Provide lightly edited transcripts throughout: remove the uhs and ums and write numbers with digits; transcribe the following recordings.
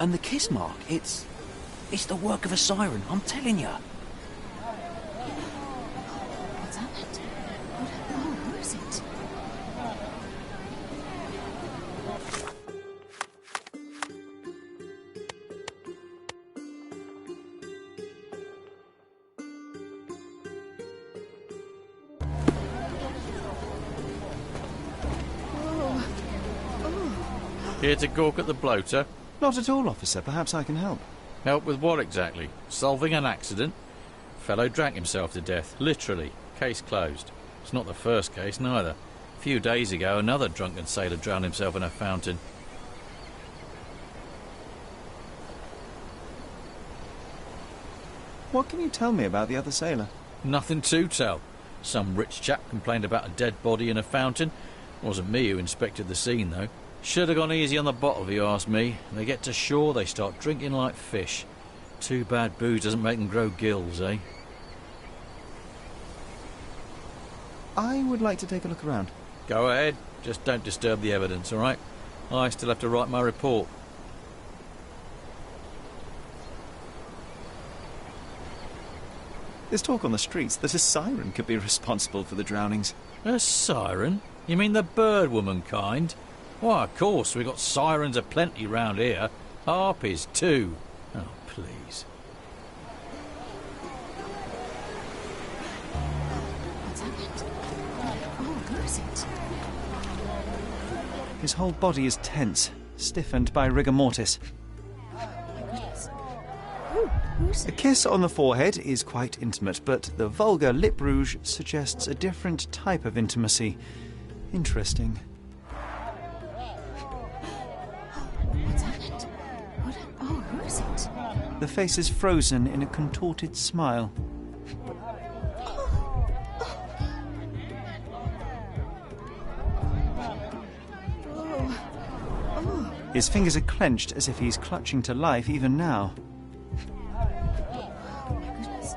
And the kiss mark, it's the work of a siren, I'm telling you. What's happened? Who is it? Here to gawk at the bloater? Not at all, officer. Perhaps I can help. Help with what exactly? Solving an accident? Fellow drank himself to death, literally. Case closed. It's not the first case, neither. A few days ago, another drunken sailor drowned himself in a fountain. What can you tell me about the other sailor? Nothing to tell. Some rich chap complained about a dead body in a fountain. Wasn't me who inspected the scene, though. Should have gone easy on the bottle, if you ask me. They get to shore, they start drinking like fish. Too bad booze doesn't make them grow gills, eh? I would like to take a look around. Go ahead. Just don't disturb the evidence, all right? I still have to write my report. There's talk on the streets that a siren could be responsible for the drownings. A siren? You mean the bird woman kind? Why, of course, we've got sirens aplenty round here. Harpies, too. Oh, please. What's happened? Who is it? His whole body is tense, stiffened by rigor mortis. My goodness. Who's A it? kiss on the forehead is quite intimate, but the vulgar lip rouge suggests a different type of intimacy. Interesting. What's happened? Who is it? The face is frozen in a contorted smile. His fingers are clenched as if he's clutching to life even now. Oh my goodness.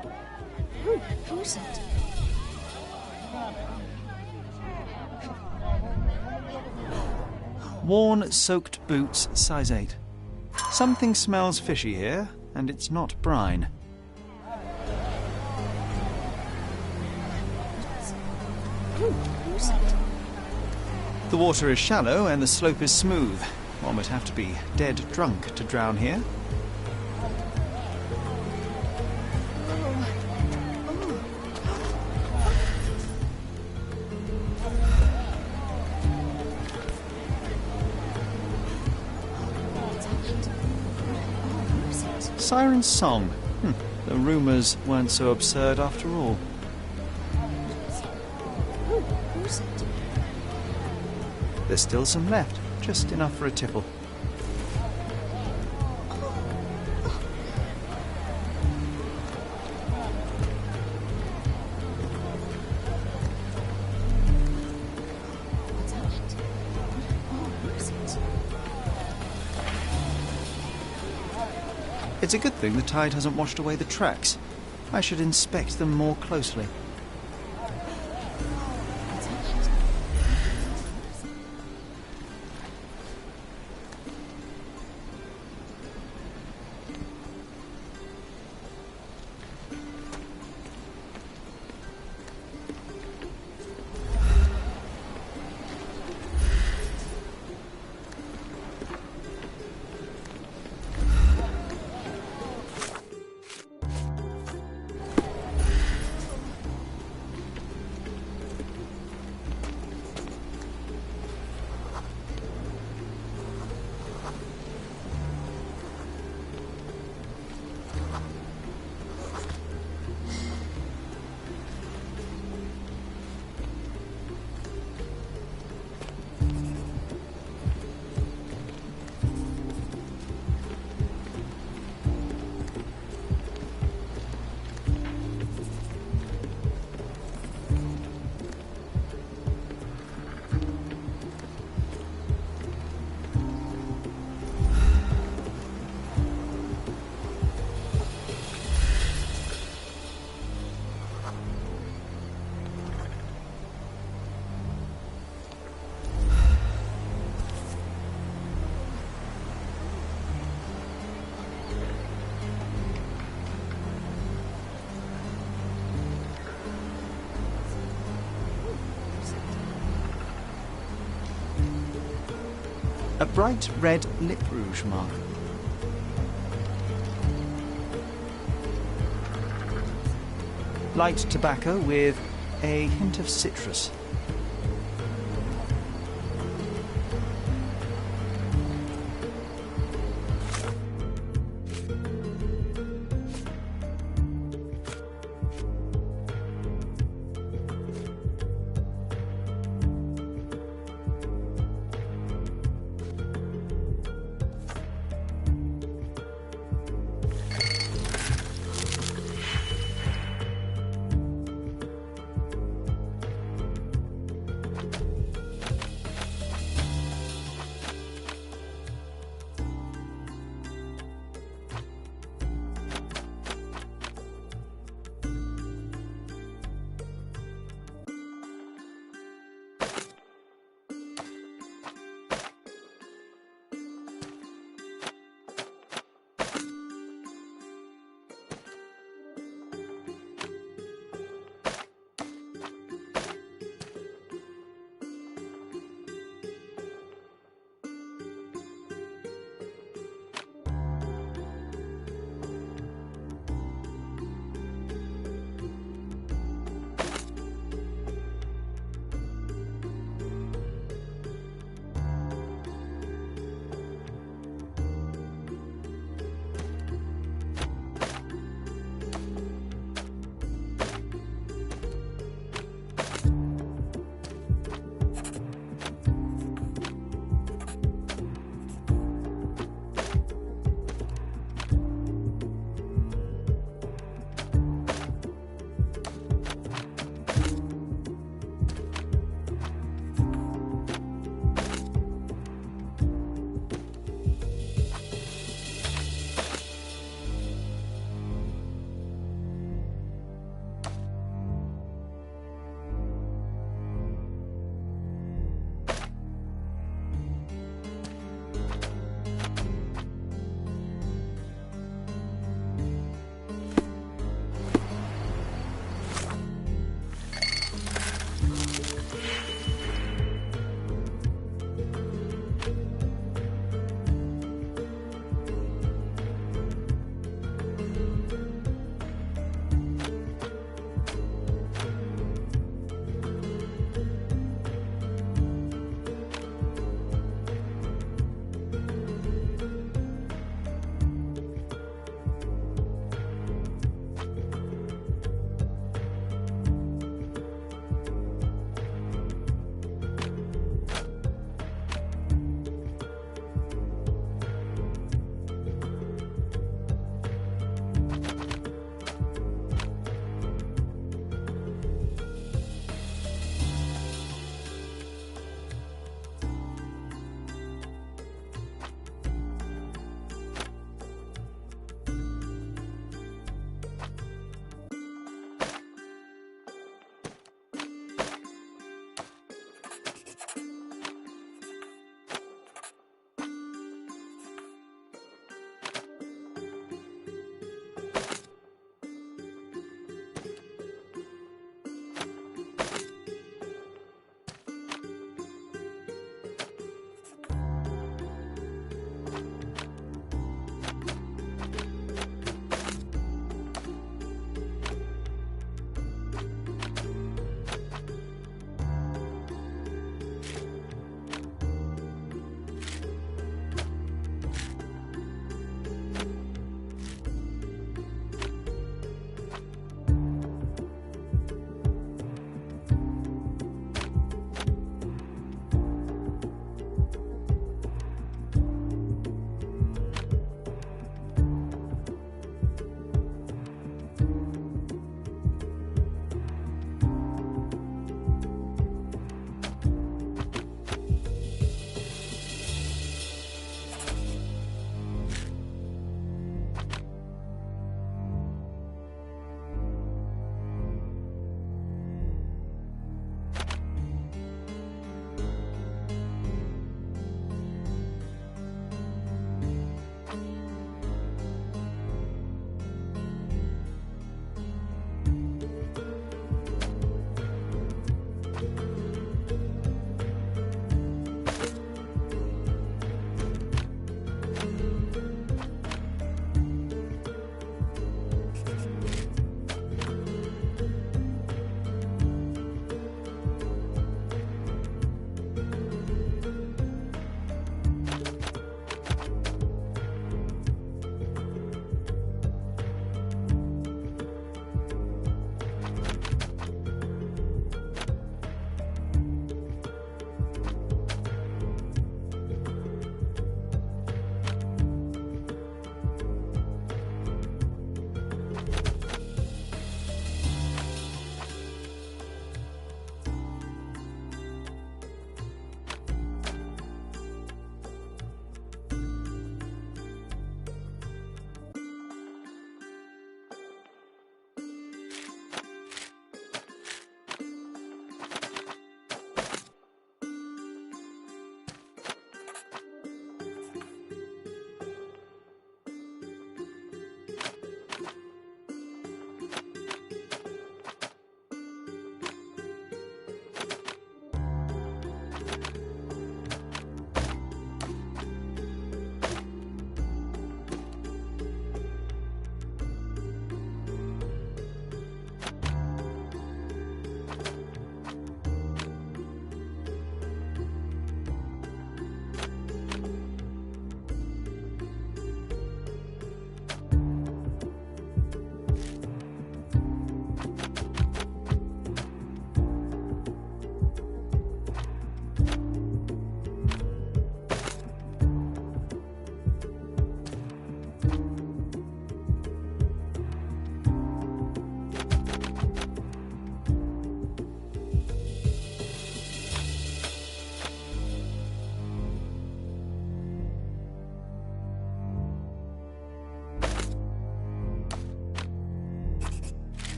Who is it? Worn, soaked boots, size 8. Something smells fishy here, and it's not brine. Who's it? The water is shallow and the slope is smooth. One would have to be dead drunk to drown here. Siren's song. The rumours weren't so absurd after all. Who's it? There's still some left, just enough for a tipple. What's happened? Who is it? It's a good thing the tide hasn't washed away the tracks. I should inspect them more closely. What's happened? A bright red lip rouge mark. Light tobacco with a hint of citrus.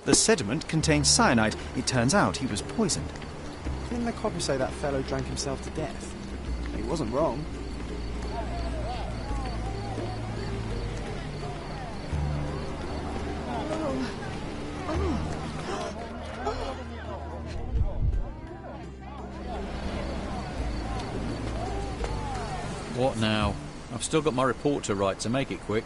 The sediment contained cyanide. It turns out he was poisoned. Didn't the copper say that fellow drank himself to death? He wasn't wrong. What now? I've still got my report to write, so make it quick.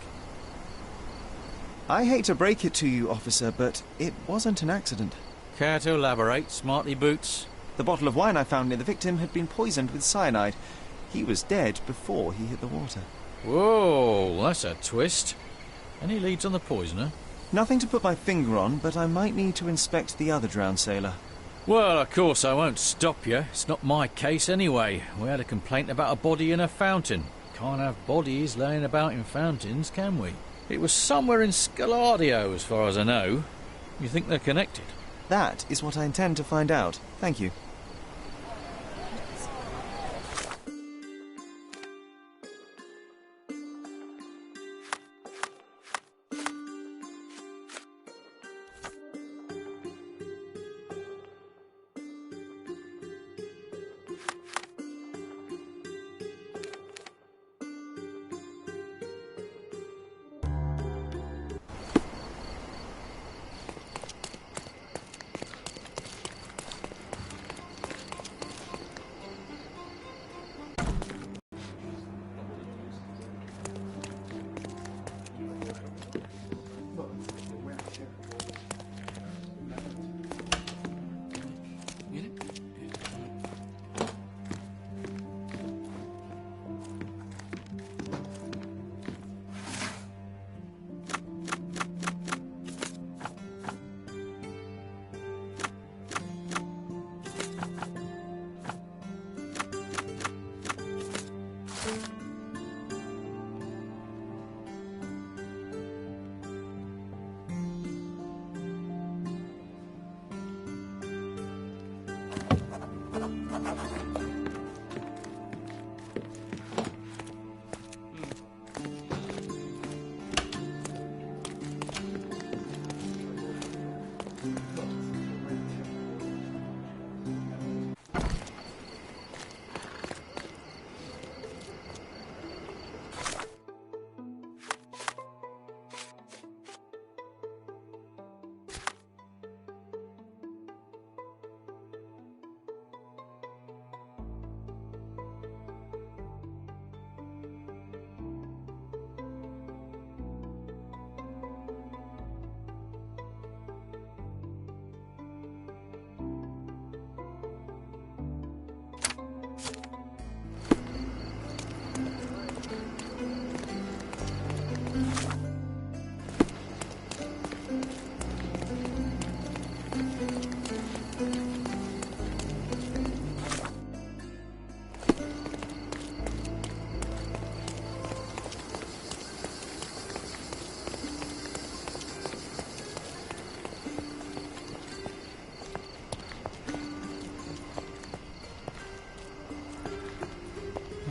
I hate to break it to you, officer, but it wasn't an accident. Care to elaborate, smarty boots? The bottle of wine I found near the victim had been poisoned with cyanide. He was dead before he hit the water. Whoa, that's a twist. Any leads on the poisoner? Nothing to put my finger on, but I might need to inspect the other drowned sailor. Well, of course I won't stop you. It's not my case anyway. We had a complaint about a body in a fountain. Can't have bodies laying about in fountains, can we? It was somewhere in Scaladio, as far as I know. You think they're connected? That is what I intend to find out. Thank you.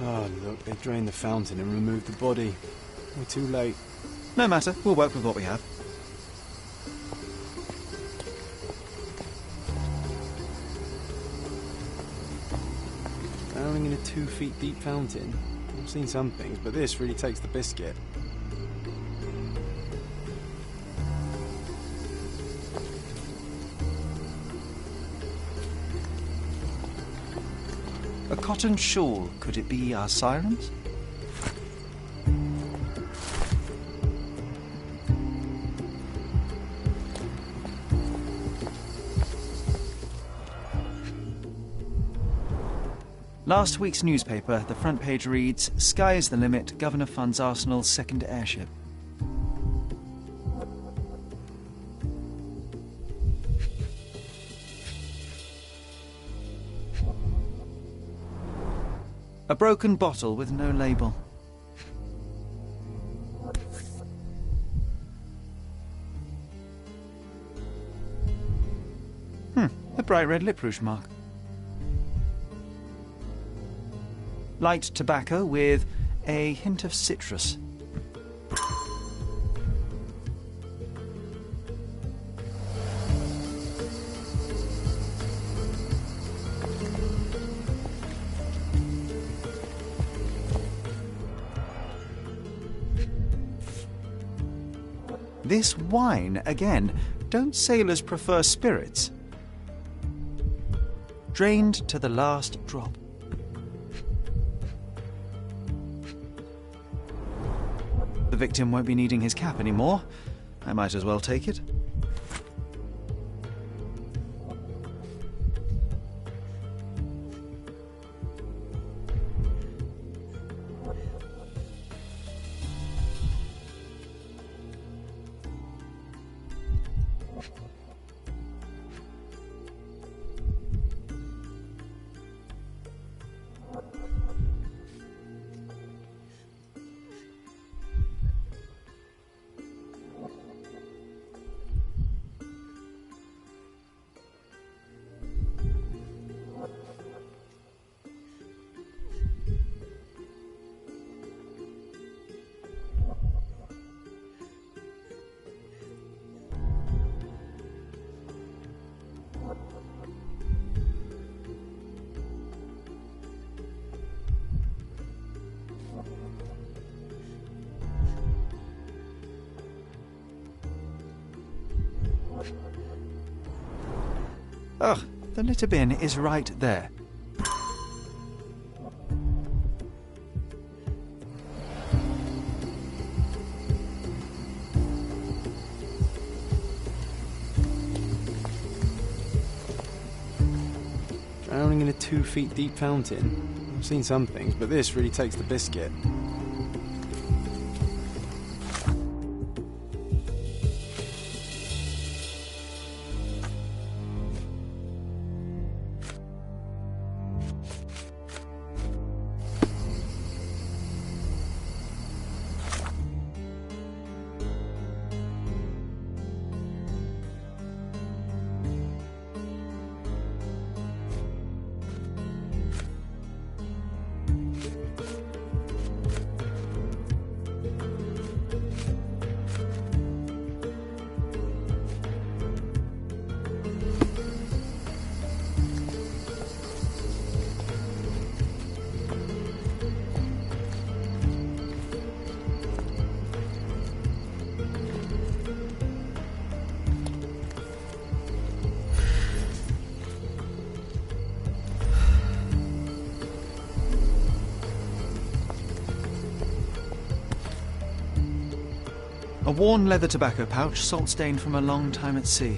Oh, look, they drained the fountain and removed the body. We're too late. No matter, we'll work with what we have. Drowning in a 2 feet deep fountain. I've seen some things, but this really takes the biscuit. A cotton shawl. Could it be our sirens? Last week's newspaper, the front page reads, "Sky is the limit, Governor funds Arsenal's second airship." A broken bottle with no label. A bright red lip rouge mark. Light tobacco with a hint of citrus. This wine, again. Don't sailors prefer spirits? Drained to the last drop. The victim won't be needing his cap anymore. I might as well take it. Ugh, the litter bin is right there. Drowning in a 2 feet deep fountain? I've seen some things, but this really takes the biscuit. A worn leather tobacco pouch, salt-stained from a long time at sea.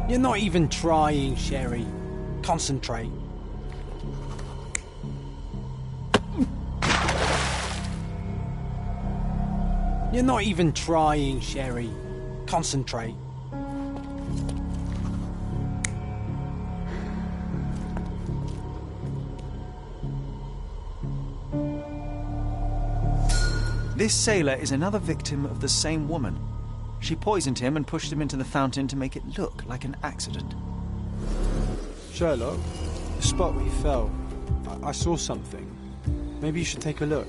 You're not even trying, Sherry. Concentrate. You're not even trying, Sherry. Concentrate. This sailor is another victim of the same woman. She poisoned him and pushed him into the fountain to make it look like an accident. Sherlock, the spot where you fell, I saw something. Maybe you should take a look.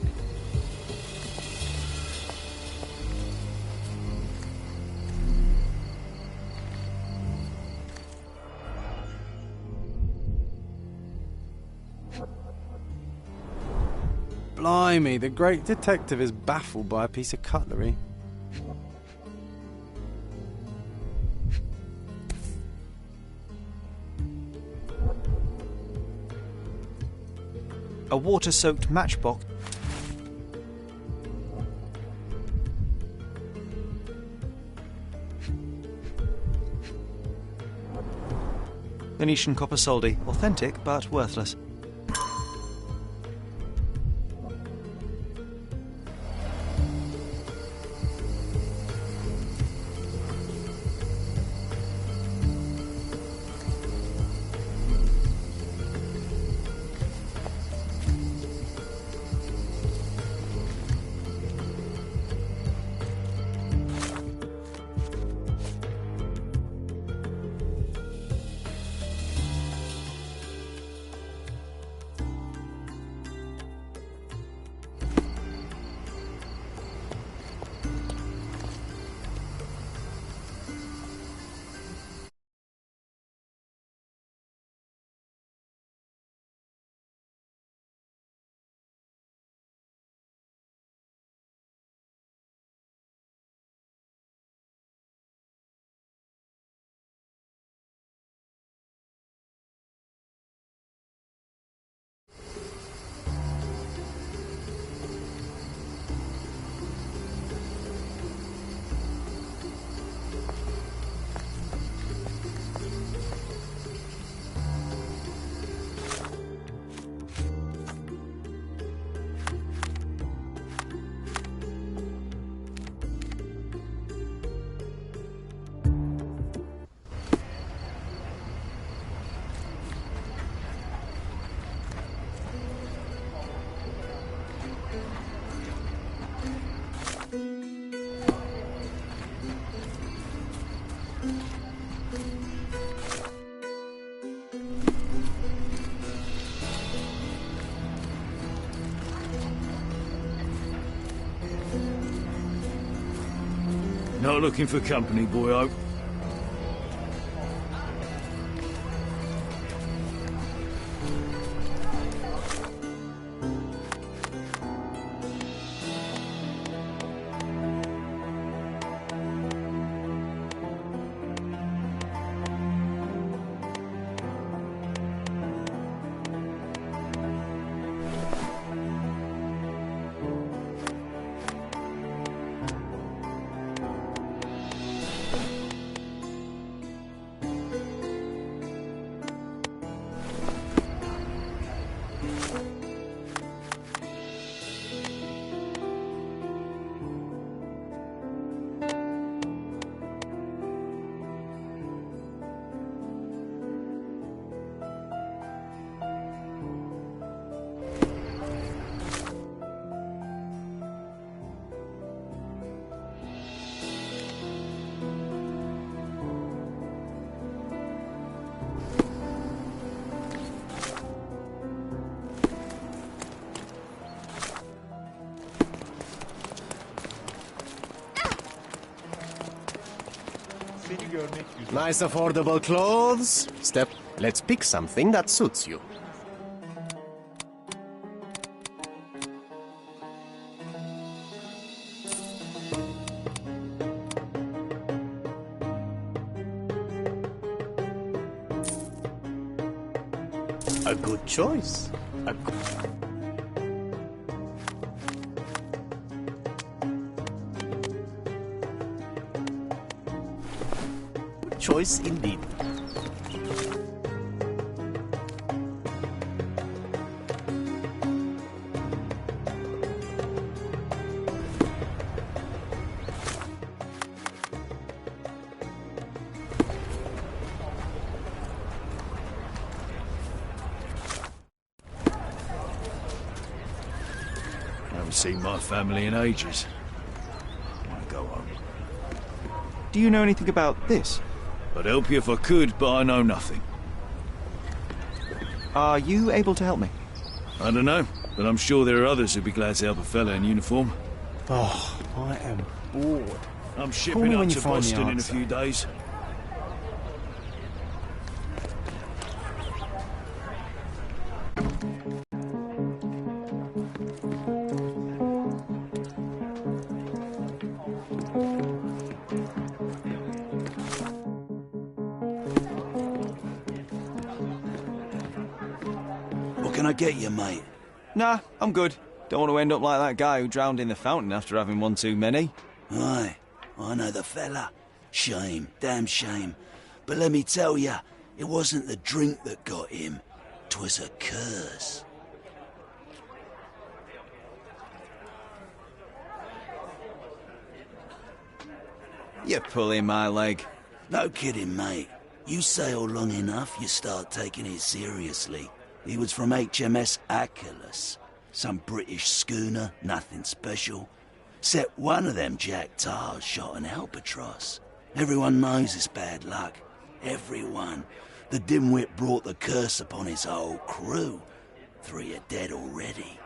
Blimey, the great detective is baffled by a piece of cutlery. A water-soaked matchbox. Venetian copper soldi, authentic but worthless. Not looking for company, boyo. Nice affordable clothes. Step, let's pick something that suits you. A good choice. A good choice indeed. Haven't seen my family in ages. I want to go home. Do you know anything about this? I'd help you if I could, but I know nothing. Are you able to help me? I don't know, but I'm sure there are others who'd be glad to help a fella in uniform. Oh, I am bored. I'm Call shipping me up when you to find the Boston in a answer. few days. What can I get you, mate? Nah, I'm good. Don't want to end up like that guy who drowned in the fountain after having one too many. Aye, I know the fella. Shame, damn shame. But let me tell ya, it wasn't the drink that got him. 'Twas a curse. You're pulling my leg. No kidding, mate. You sail long enough, you start taking it seriously. He was from HMS Achilles. Some British schooner, nothing special. Except one of them Jack Tars shot an albatross. Everyone knows it's bad luck. Everyone. The dimwit brought the curse upon his whole crew. 3 are dead already.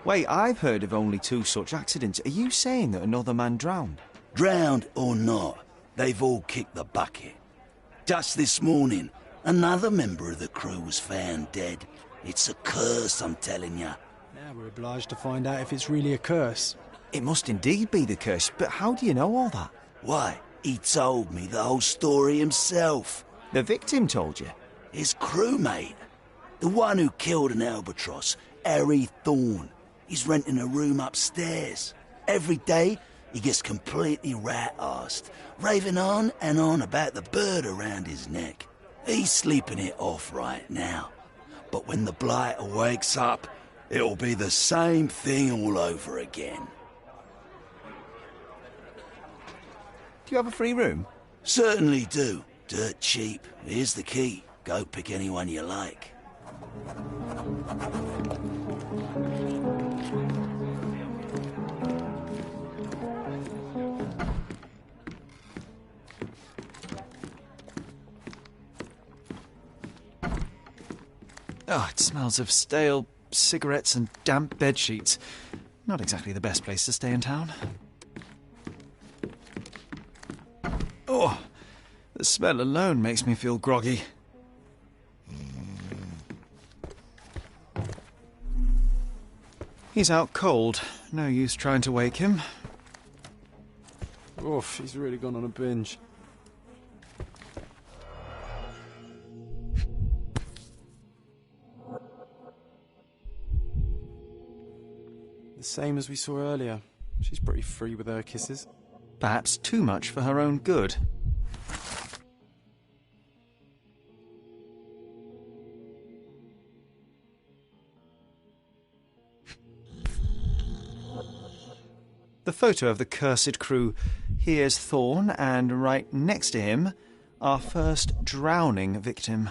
Wait, I've heard of only 2 such accidents. Are you saying that another man drowned? Drowned or not, they've all kicked the bucket. Just this morning, another member of the crew was found dead. It's a curse, I'm telling you. Now we're obliged to find out if it's really a curse. It must indeed be the curse, but how do you know all that? Why, he told me the whole story himself. The victim told you? His crewmate. The one who killed an albatross, Harry Thorne. He's renting a room upstairs. Every day, he gets completely rat-arsed, raving on and on about the bird around his neck. He's sleeping it off right now. But when the blighter wakes up, it'll be the same thing all over again. Do you have a free room? Certainly do. Dirt cheap. Here's the key. Go pick anyone you like. Oh, it smells of stale cigarettes and damp bedsheets. Not exactly the best place to stay in town. Oh, the smell alone makes me feel groggy. He's out cold. No use trying to wake him. Oof, he's really gone on a binge. The same as we saw earlier. She's pretty free with her kisses. Perhaps too much for her own good. The photo of the cursed crew. Here's Thorn, and right next to him, our first drowning victim.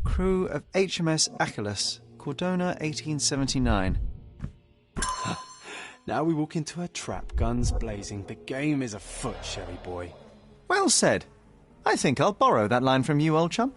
Crew of HMS Achilles, Cordona 1879. Now we walk into a trap, guns blazing. The game is afoot, Sherry boy. Well said. I think I'll borrow that line from you, old chum.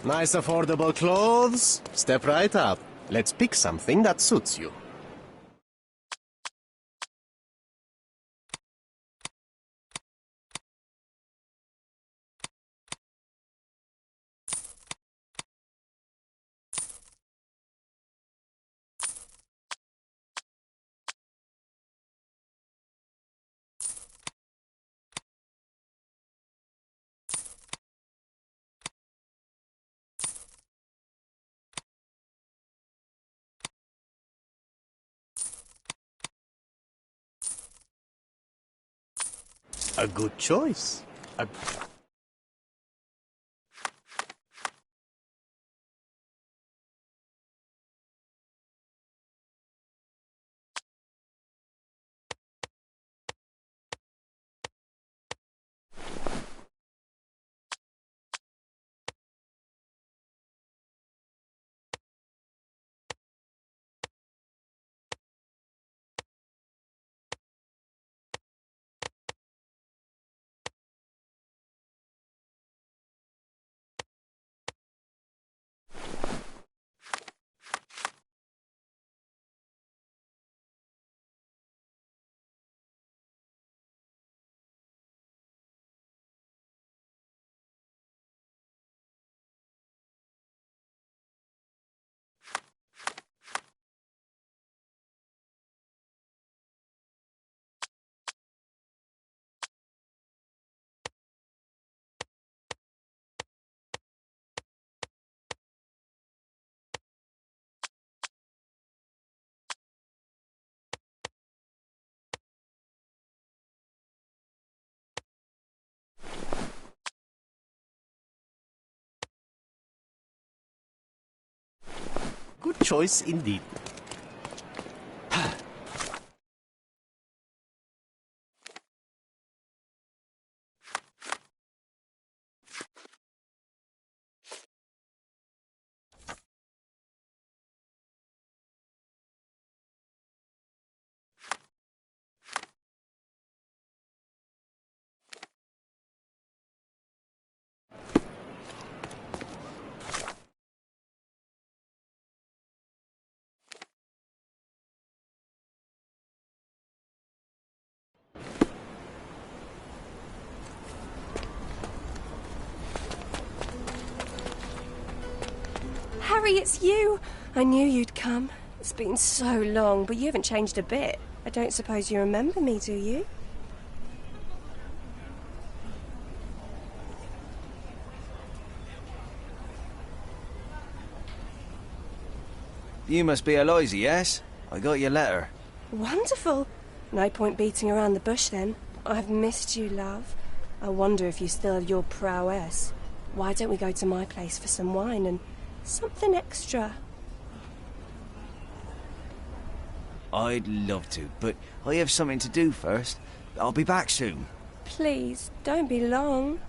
Nice affordable clothes. Step right up. Let's pick something that suits you. A good choice. Good choice indeed. Harry, it's you! I knew you'd come. It's been so long, but you haven't changed a bit. I don't suppose you remember me, do you? You must be Eloise, yes? I got your letter. Wonderful. No point beating around the bush then. I've missed you, love. I wonder if you still have your prowess. Why don't we go to my place for some wine and something extra? I'd love to, but I have something to do first. I'll be back soon. Please, don't be long.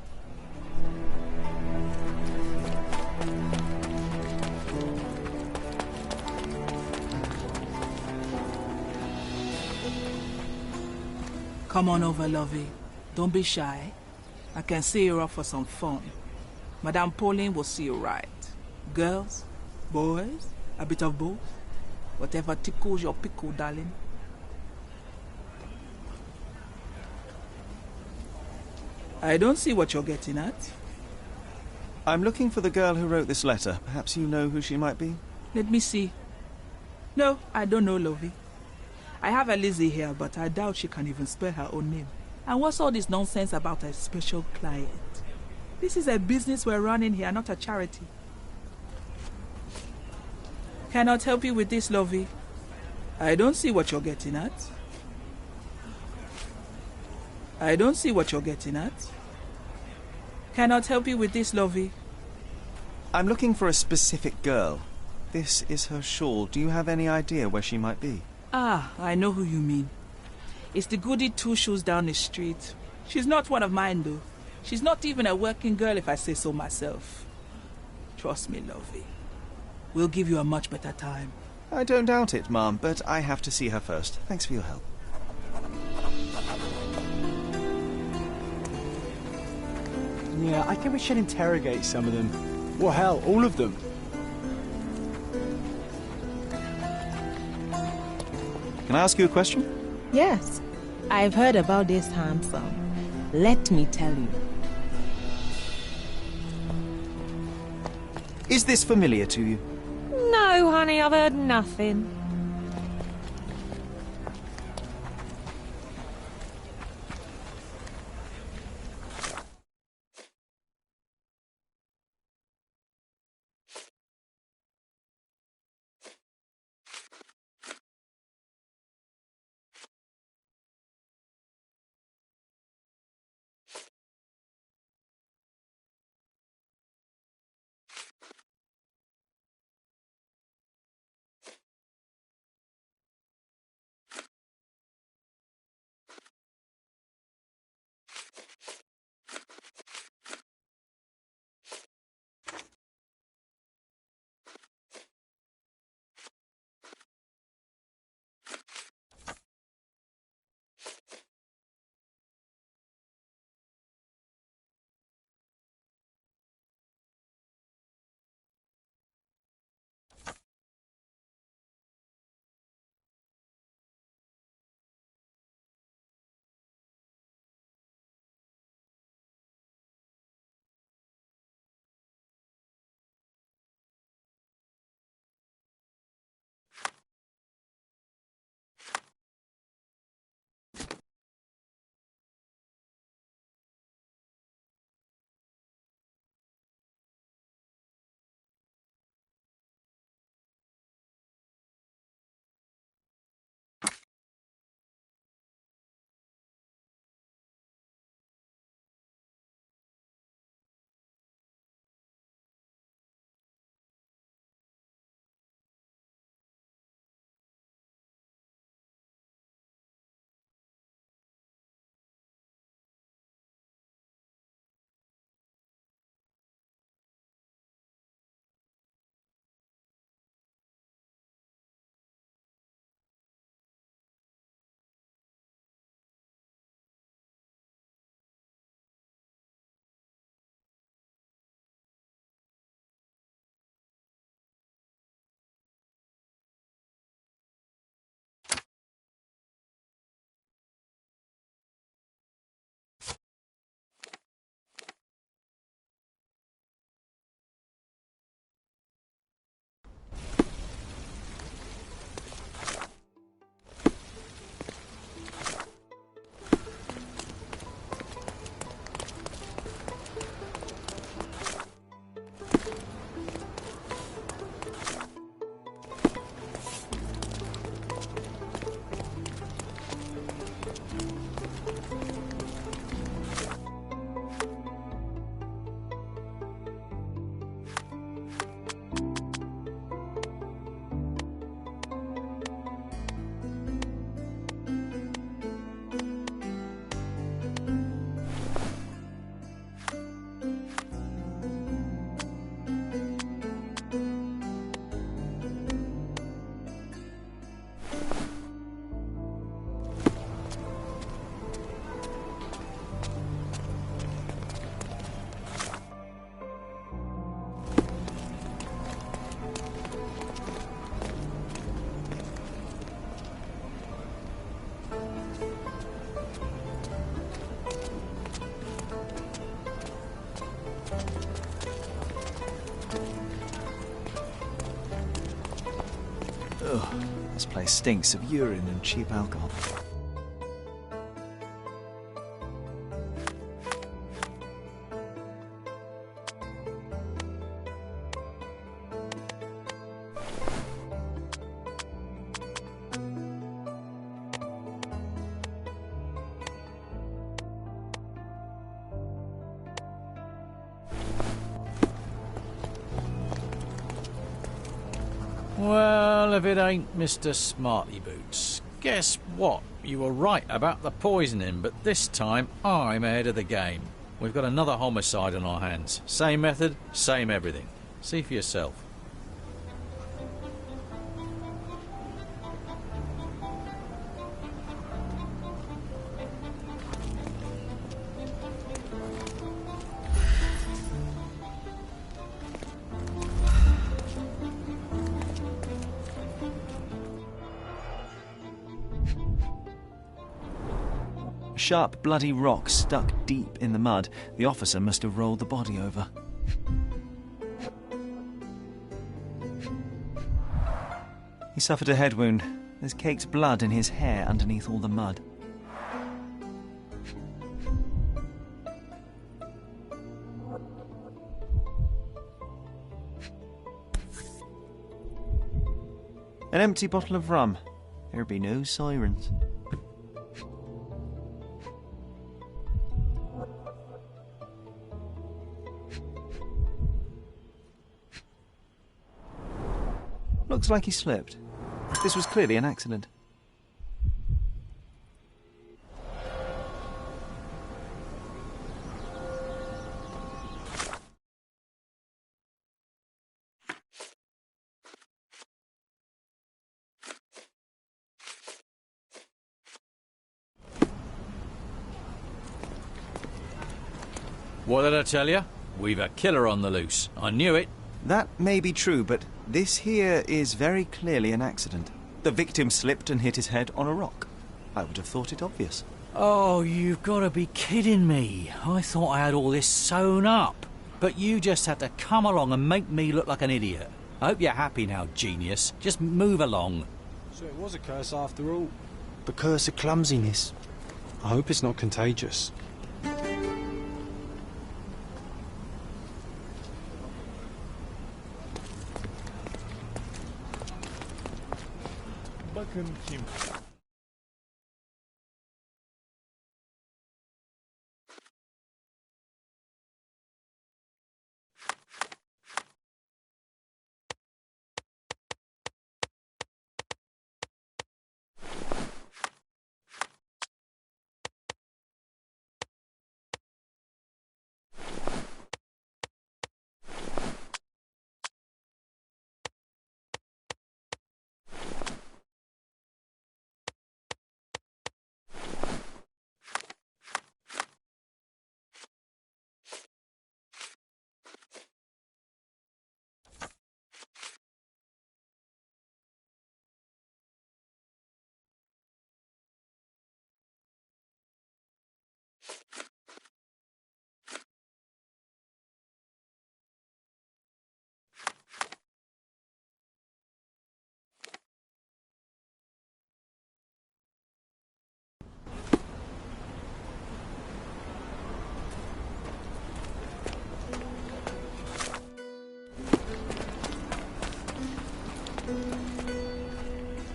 Come on over, lovey. Don't be shy. I can see you're up for some fun. Madame Pauline will see you right. Girls, boys, a bit of both. Whatever tickles your pickle, darling. I don't see what you're getting at. I'm looking for the girl who wrote this letter. Perhaps you know who she might be? Let me see. No, I don't know, lovey. I have a Lizzie here, but I doubt she can even spell her own name. And what's all this nonsense about a special client? This is a business we're running here, not a charity. Cannot help you with this, lovey. I don't see what you're getting at. I don't see what you're getting at. Cannot help you with this, lovey. I'm looking for a specific girl. This is her shawl. Do you have any idea where she might be? Ah, I know who you mean. It's the goody two shoes down the street. She's not one of mine, though. She's not even a working girl, if I say so myself. Trust me, lovey. We'll give you a much better time. I don't doubt it, Mom, but I have to see her first. Thanks for your help. Yeah, I think we should interrogate some of them. Well, hell, all of them. Can I ask you a question? Yes, I've heard about this handsome. Let me tell you. Is this familiar to you? No, honey, I've heard nothing. This place stinks of urine and cheap alcohol. Well, if it ain't Mr. Smarty Boots. Guess what? You were right about the poisoning, but this time I'm ahead of the game. We've got another homicide on our hands. Same method, same everything. See for yourself. Sharp, bloody rock stuck deep in the mud. The officer must have rolled the body over. He suffered a head wound. There's caked blood in his hair underneath all the mud. An empty bottle of rum. There'd be no sirens. Looks like he slipped. This was clearly an accident. What did I tell you? We've a killer on the loose. I knew it. That may be true, but this here is very clearly an accident. The victim slipped and hit his head on a rock. I would have thought it obvious. Oh, you've got to be kidding me. I thought I had all this sewn up. But you just had to come along and make me look like an idiot. I hope you're happy now, genius. Just move along. So it was a curse after all. The curse of clumsiness. I hope it's not contagious.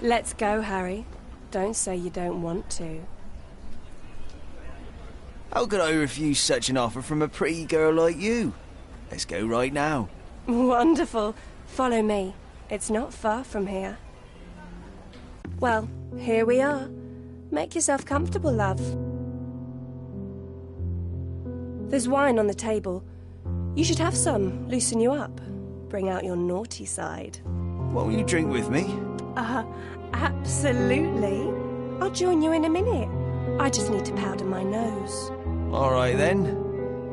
Let's go, Harry. Don't say you don't want to. How could I refuse such an offer from a pretty girl like you? Let's go right now. Wonderful. Follow me. It's not far from here. Well, here we are. Make yourself comfortable, love. There's wine on the table. You should have some. Loosen you up. Bring out your naughty side. Won't you drink with me? Absolutely. I'll join you in a minute. I just need to powder my nose. All right, then.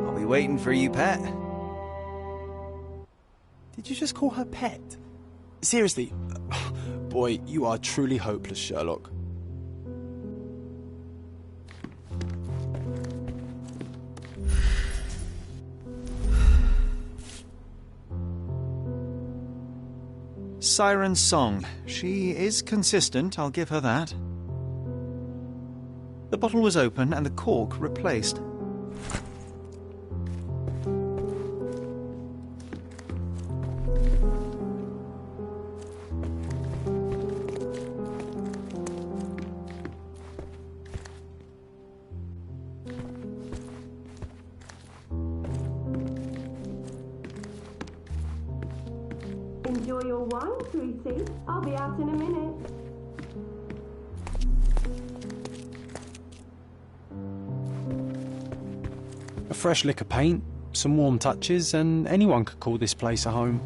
I'll be waiting for you, pet. Did you just call her pet? Seriously? Boy, you are truly hopeless, Sherlock. Siren's song. She is consistent, I'll give her that. The bottle was open and the cork replaced. Enjoy your wine, sweetie. I'll be out in a minute. A fresh lick of paint, some warm touches, and anyone could call this place a home.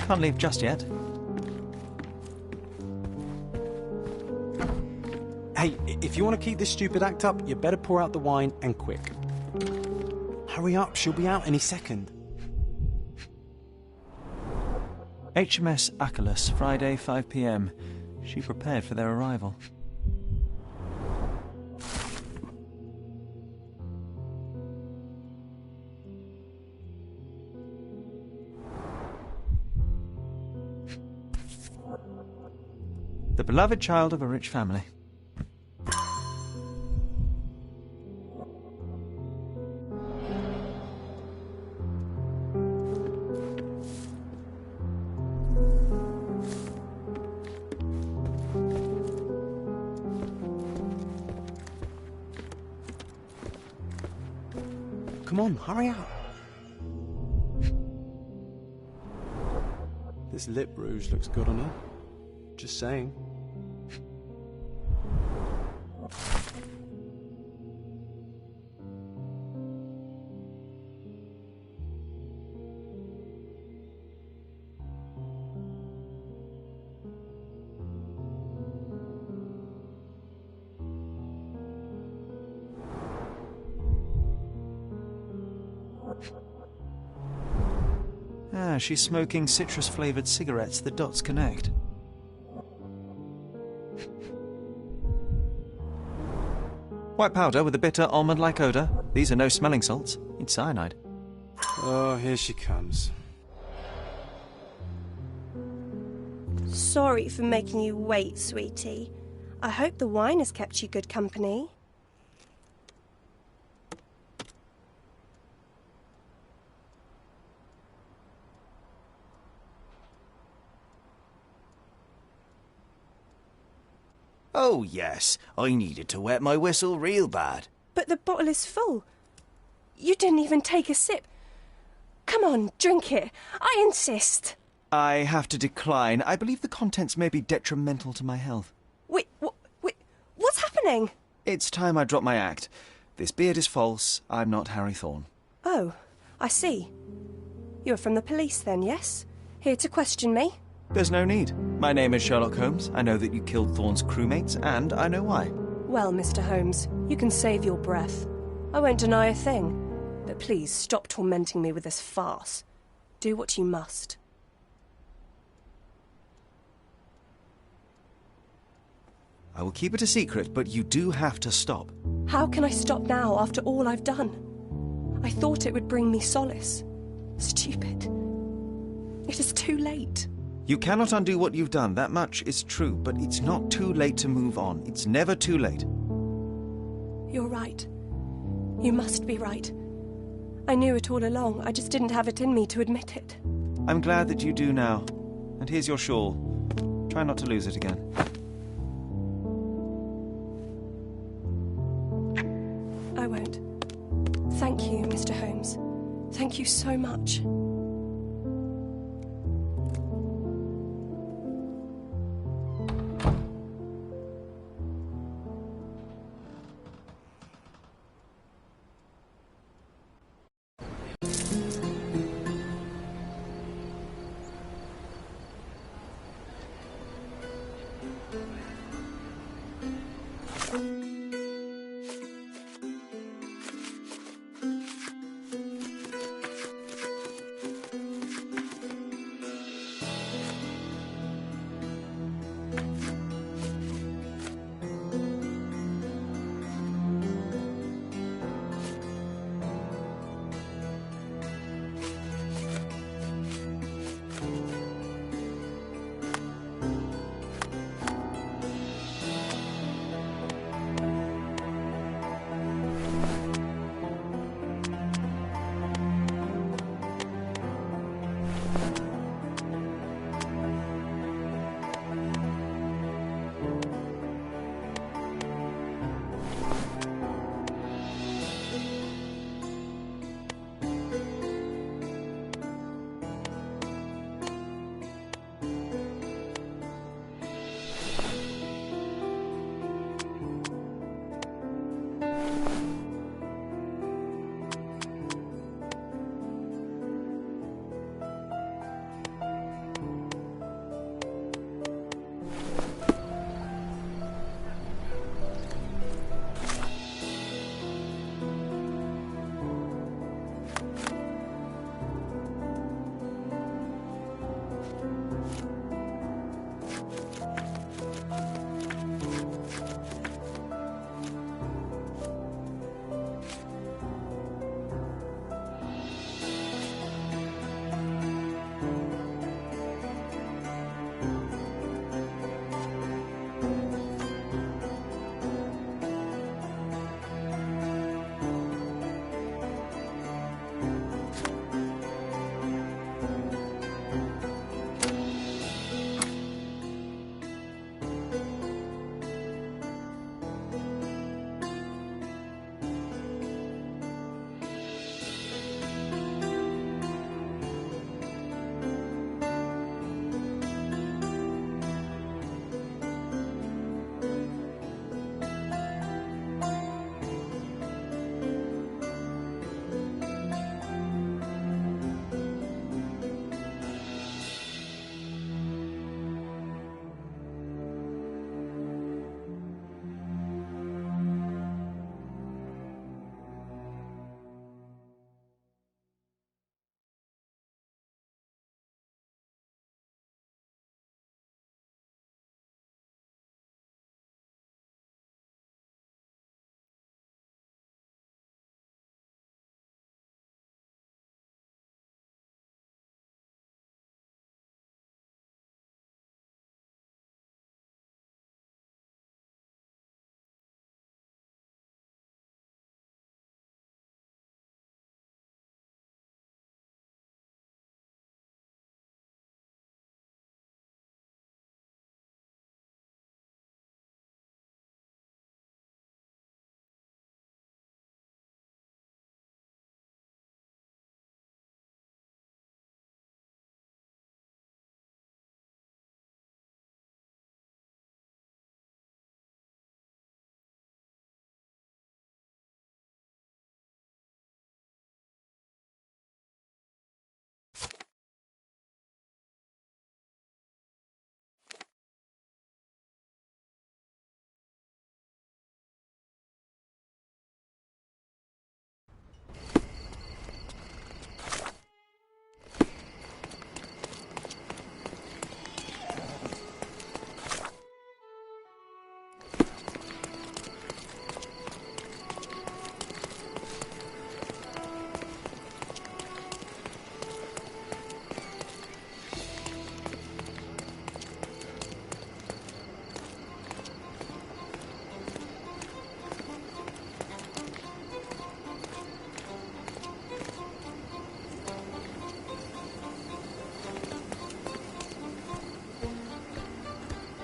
Can't leave just yet. Hey, if you want to keep this stupid act up, you better pour out the wine and quick. Hurry up, she'll be out any second. HMS Achilles, Friday, 5 p.m. She prepared for their arrival. The beloved child of a rich family. Come on, hurry up. This lip rouge looks good on her. Just saying. Ah, she's smoking citrus-flavoured cigarettes. The dots connect. White powder with a bitter almond-like odour. These are no smelling salts. It's cyanide. Oh, here she comes. Sorry for making you wait, sweetie. I hope the wine has kept you good company. Oh, yes. I needed to wet my whistle real bad. But the bottle is full. You didn't even take a sip. Come on, drink it. I insist. I have to decline. I believe the contents may be detrimental to my health. Wait, what's happening? It's time I drop my act. This beard is false. I'm not Harry Thorne. Oh, I see. You're from the police then, yes? Here to question me? There's no need. My name is Sherlock Holmes. I know that you killed Thorne's crewmates, and I know why. Well, Mr. Holmes, you can save your breath. I won't deny a thing. But please stop tormenting me with this farce. Do what you must. I will keep it a secret, but you do have to stop. How can I stop now after all I've done? I thought it would bring me solace. Stupid. It is too late. You cannot undo what you've done, that much is true, but it's not too late to move on. It's never too late. You're right. You must be right. I knew it all along, I just didn't have it in me to admit it. I'm glad that you do now. And here's your shawl. Try not to lose it again. I won't. Thank you, Mr. Holmes. Thank you so much.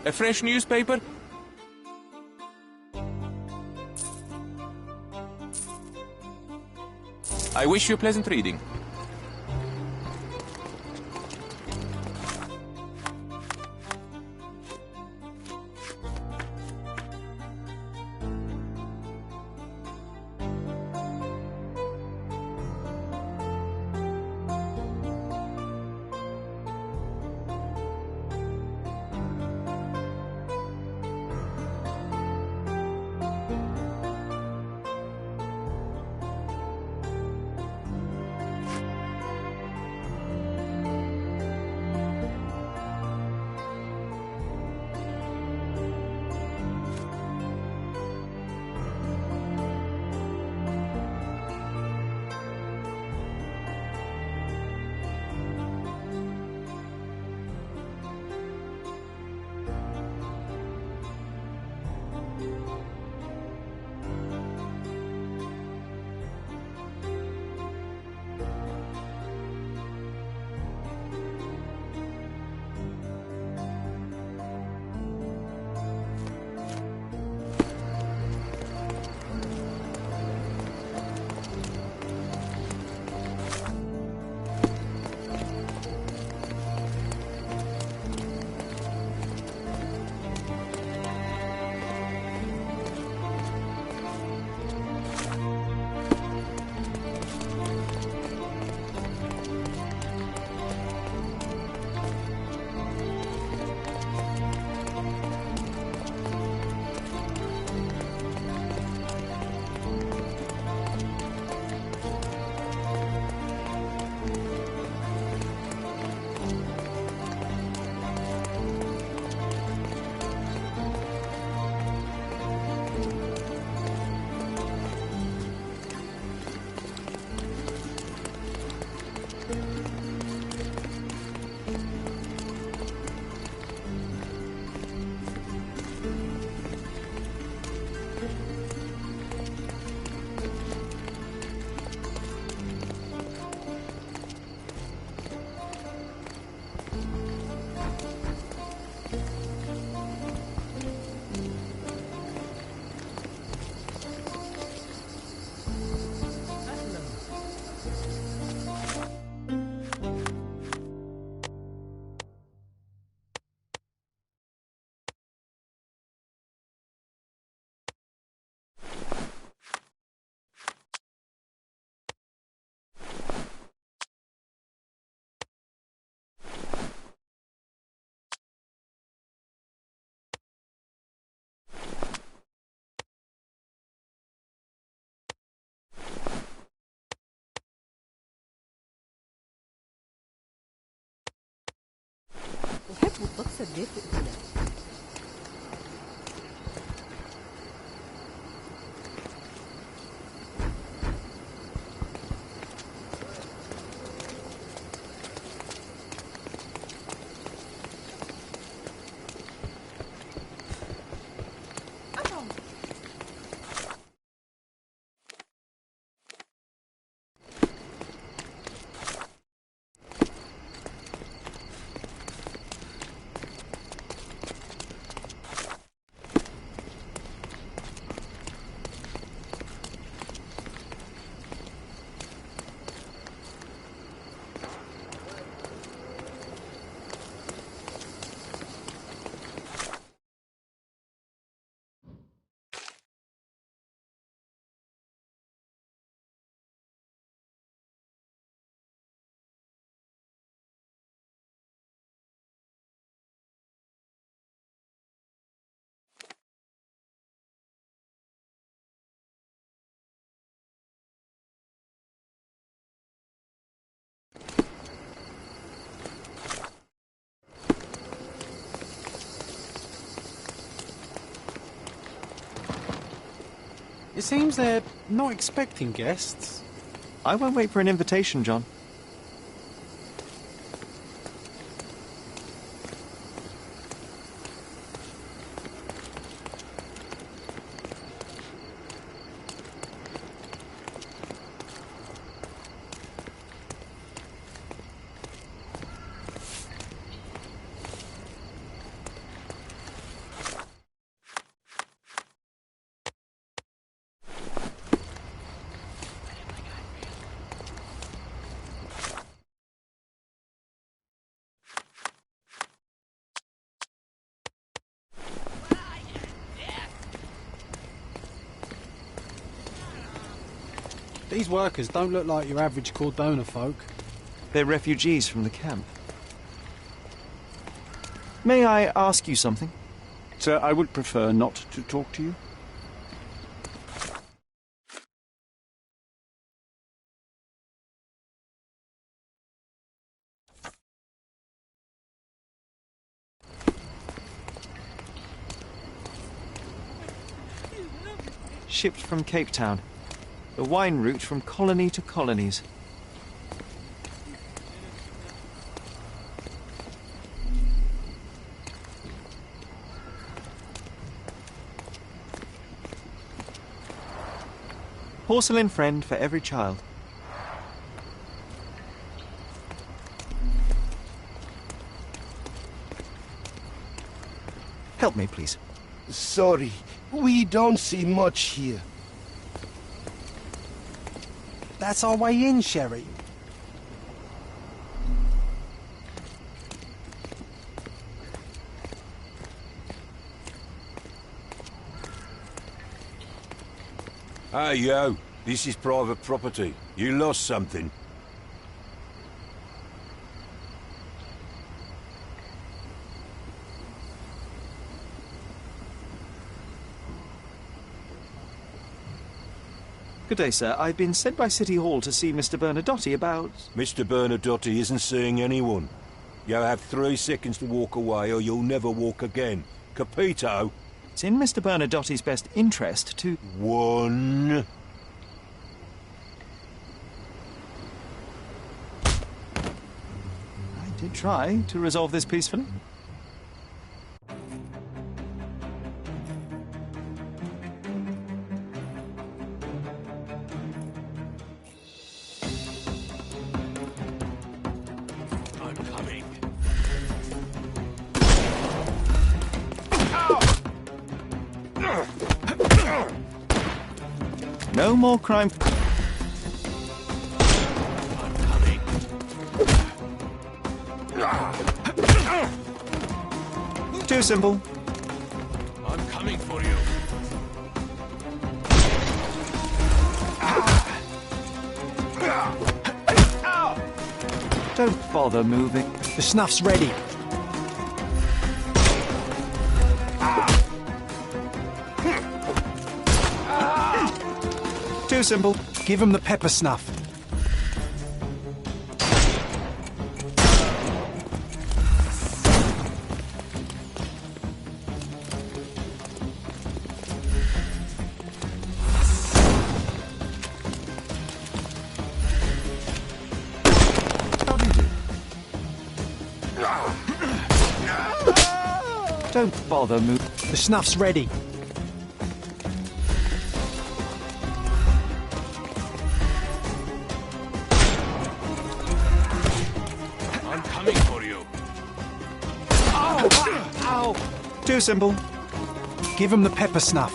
A fresh newspaper? I wish you pleasant reading. أحب الطقس الدافئ هنا. It seems they're not expecting guests. I won't wait for an invitation, John. These workers don't look like your average Cordona folk. They're refugees from the camp. May I ask you something? Sir, I would prefer not to talk to you. Shipped from Cape Town. The wine route from colony to colonies. Porcelain friend for every child. Help me, please. Sorry, we don't see much here. That's our way in, Sherry. Hey, yo. This is private property. You lost something. Good day, sir. I've been sent by City Hall to see Mr. Bernadotte about... Mr. Bernadotte isn't seeing anyone. You'll have 3 seconds to walk away or you'll never walk again. Capito? It's in Mr. Bernadotte's best interest to... 1... I did try to resolve this peacefully. No more crime. I'm coming. Too simple. I'm coming for you. Don't bother moving. The snuff's ready. Too simple. Give him the pepper snuff. How do you do? Don't bother moving. The snuff's ready. Too simple. Give him the pepper snuff.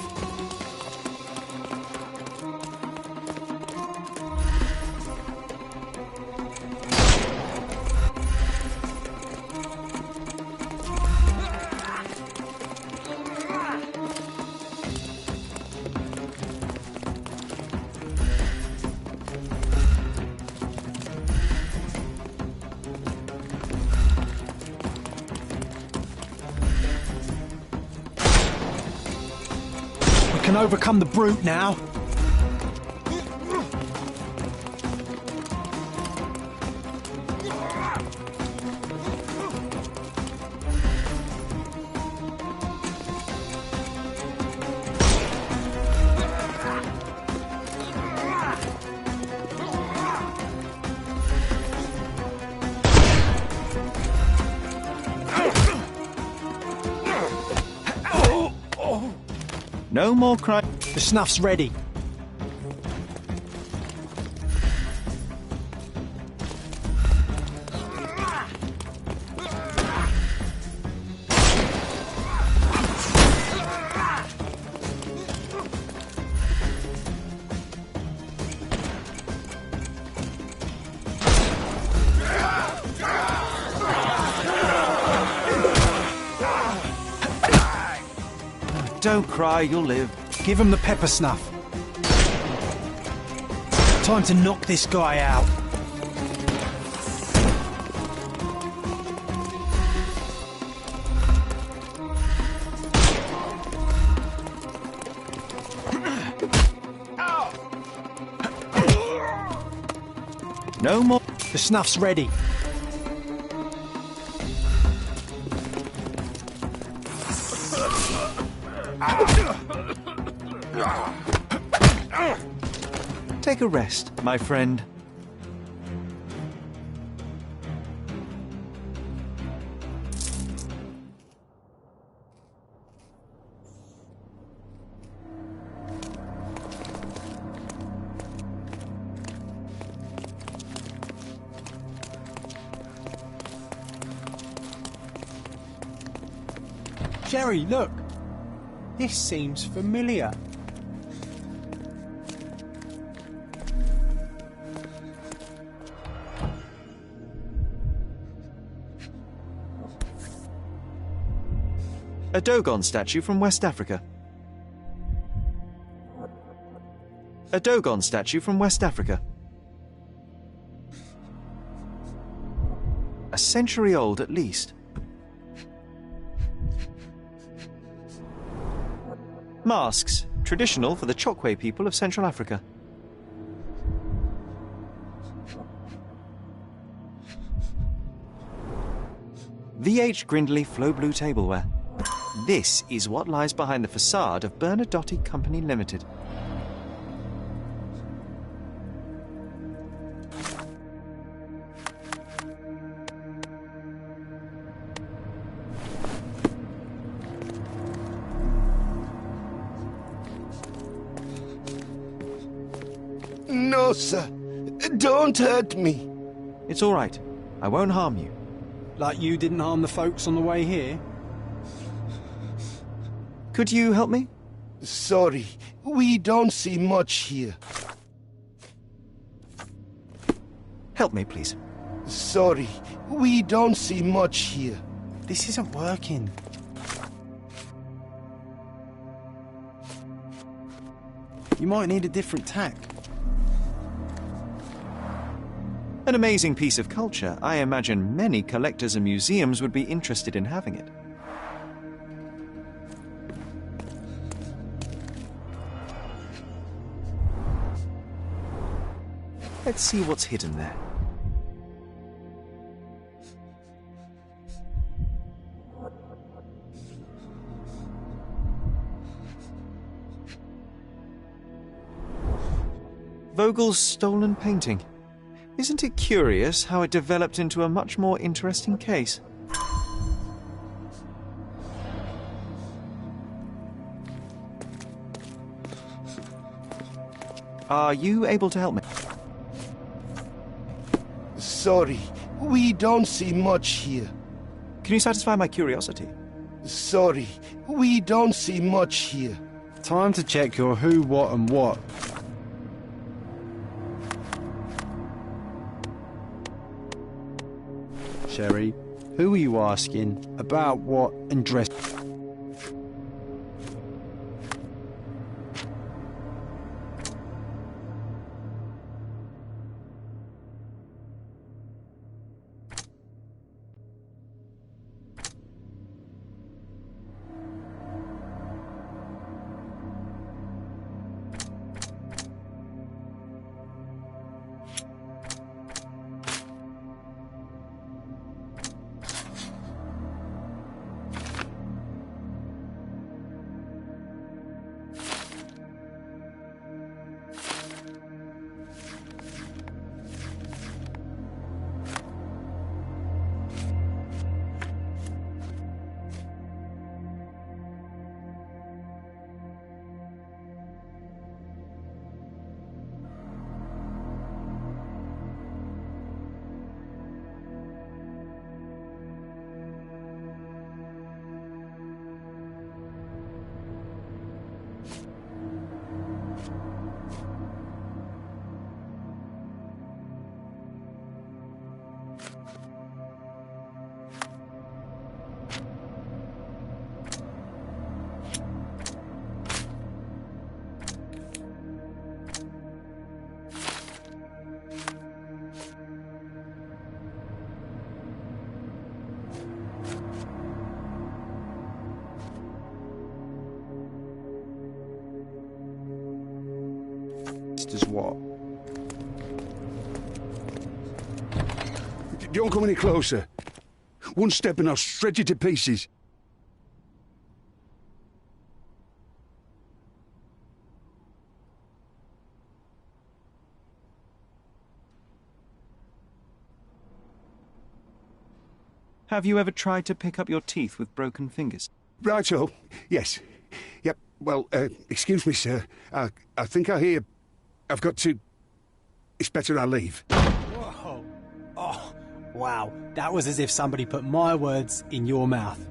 Can overcome the brute now. No more crime. The snuff's ready. Don't cry, you'll live. Give him the pepper snuff. Time to knock this guy out. No more. The snuff's ready. Take a rest, my friend. Sherry, look. This seems familiar. A Dogon statue from West Africa. A Dogon statue from West Africa. A century old at least. Masks, traditional for the Chokwe people of Central Africa. VH Grindley Flow Blue tableware. This is what lies behind the facade of Bernadotte Company Limited. No, sir. Don't hurt me. It's all right. I won't harm you. Like you didn't harm the folks on the way here? Could you help me? Sorry, we don't see much here. Help me, please. Sorry, we don't see much here. This isn't working. You might need a different tack. An amazing piece of culture. I imagine many collectors and museums would be interested in having it. Let's see what's hidden there. Vogel's stolen painting. Isn't it curious how it developed into a much more interesting case? Are you able to help me? Sorry, we don't see much here. Can you satisfy my curiosity? Sorry, we don't see much here. Time to check your who, what, and what. Sherry, who are you asking? About what and dress? as what? Don't come any closer. One step and I'll shred you to pieces. Have you ever tried to pick up your teeth with broken fingers? Right-o. Yes. Yep. Well, excuse me, sir. I think I hear... I've got to... It's better I leave. Whoa. Oh, wow. That was as if somebody put my words in your mouth.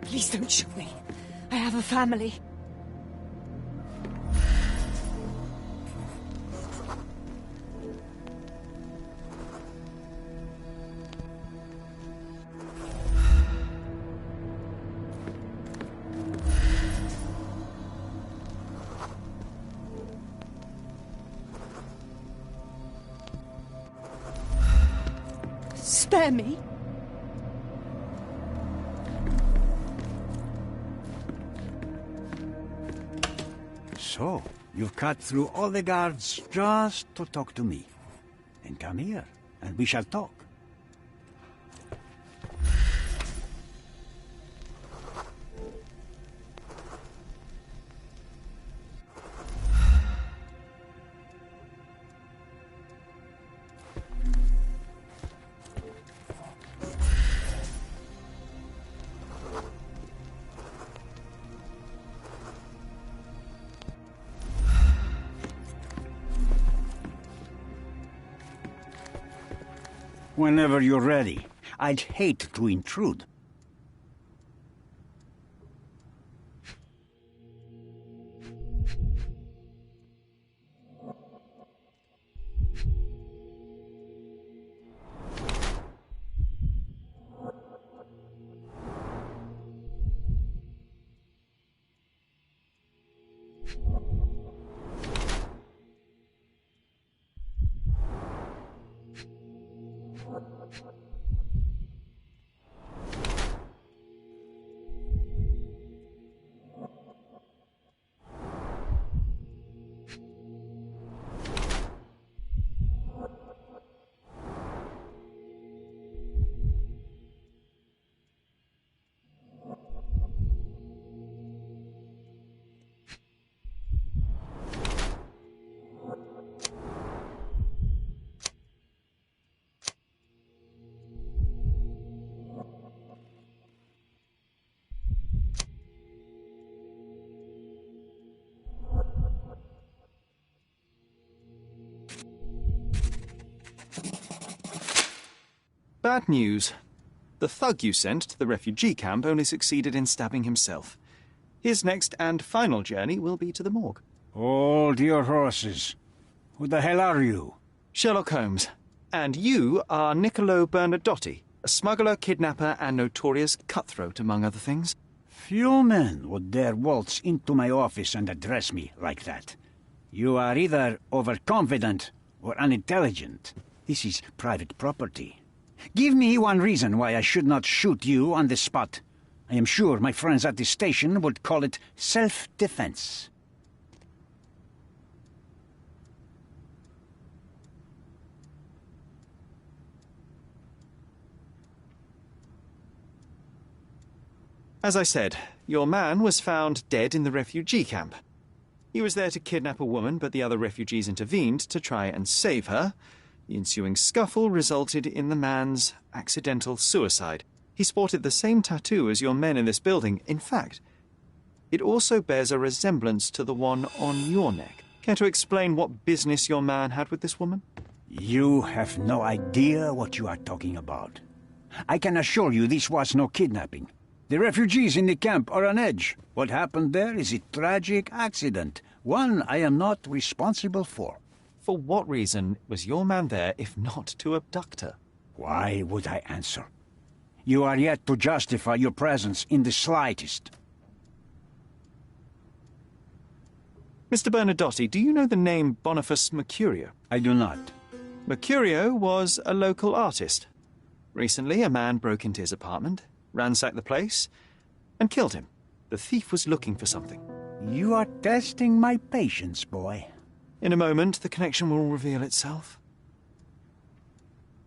Please don't shoot me. I have a family. Spare me. So, you've cut through all the guards just to talk to me. Then come here, and we shall talk. Whenever you're ready. I'd hate to intrude. Bad news. The thug you sent to the refugee camp only succeeded in stabbing himself. His next and final journey will be to the morgue. Hold your horses. Who the hell are you? Sherlock Holmes. And you are Niccolo Bernadotti, a smuggler, kidnapper, and notorious cutthroat, among other things. Few men would dare waltz into my office and address me like that. You are either overconfident or unintelligent. This is private property. Give me one reason why I should not shoot you on the spot. I am sure my friends at the station would call it self-defense. As I said, your man was found dead in the refugee camp. He was there to kidnap a woman, but the other refugees intervened to try and save her. The ensuing scuffle resulted in the man's accidental suicide. He sported the same tattoo as your men in this building. In fact, it also bears a resemblance to the one on your neck. Care to explain what business your man had with this woman? You have no idea what you are talking about. I can assure you this was no kidnapping. The refugees in the camp are on edge. What happened there is a tragic accident, one I am not responsible for. For what reason was your man there if not to abduct her? Why would I answer? You are yet to justify your presence in the slightest. Mr. Bernadotti, do you know the name Boniface Mercurio? I do not. Mercurio was a local artist. Recently, a man broke into his apartment, ransacked the place, and killed him. The thief was looking for something. You are testing my patience, boy. In a moment, the connection will reveal itself.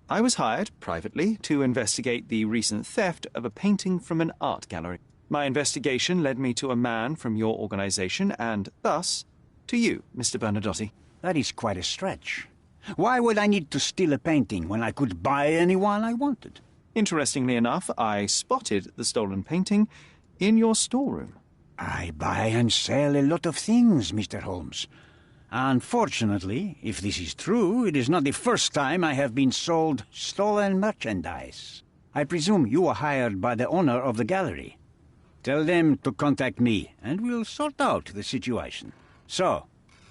I was hired, privately, to investigate the recent theft of a painting from an art gallery. My investigation led me to a man from your organization, and thus, to you, Mr. Bernadotti. That is quite a stretch. Why would I need to steal a painting when I could buy anyone I wanted? Interestingly enough, I spotted the stolen painting in your storeroom. I buy and sell a lot of things, Mr. Holmes. Unfortunately, if this is true, it is not the first time I have been sold stolen merchandise. I presume you were hired by the owner of the gallery. Tell them to contact me, and we'll sort out the situation. So,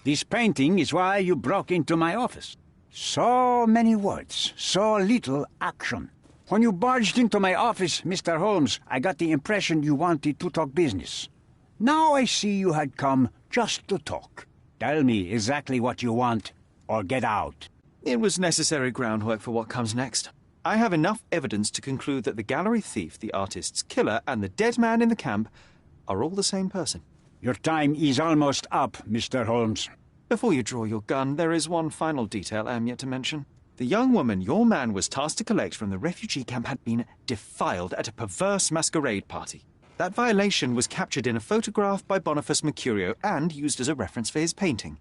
this painting is why you broke into my office. So many words, so little action. When you barged into my office, Mr. Holmes, I got the impression you wanted to talk business. Now I see you had come just to talk. Tell me exactly what you want, or get out. It was necessary groundwork for what comes next. I have enough evidence to conclude that the gallery thief, the artist's killer, and the dead man in the camp are all the same person. Your time is almost up, Mr. Holmes. Before you draw your gun, there is one final detail I am yet to mention. The young woman your man was tasked to collect from the refugee camp had been defiled at a perverse masquerade party. That violation was captured in a photograph by Boniface Mercurio and used as a reference for his painting.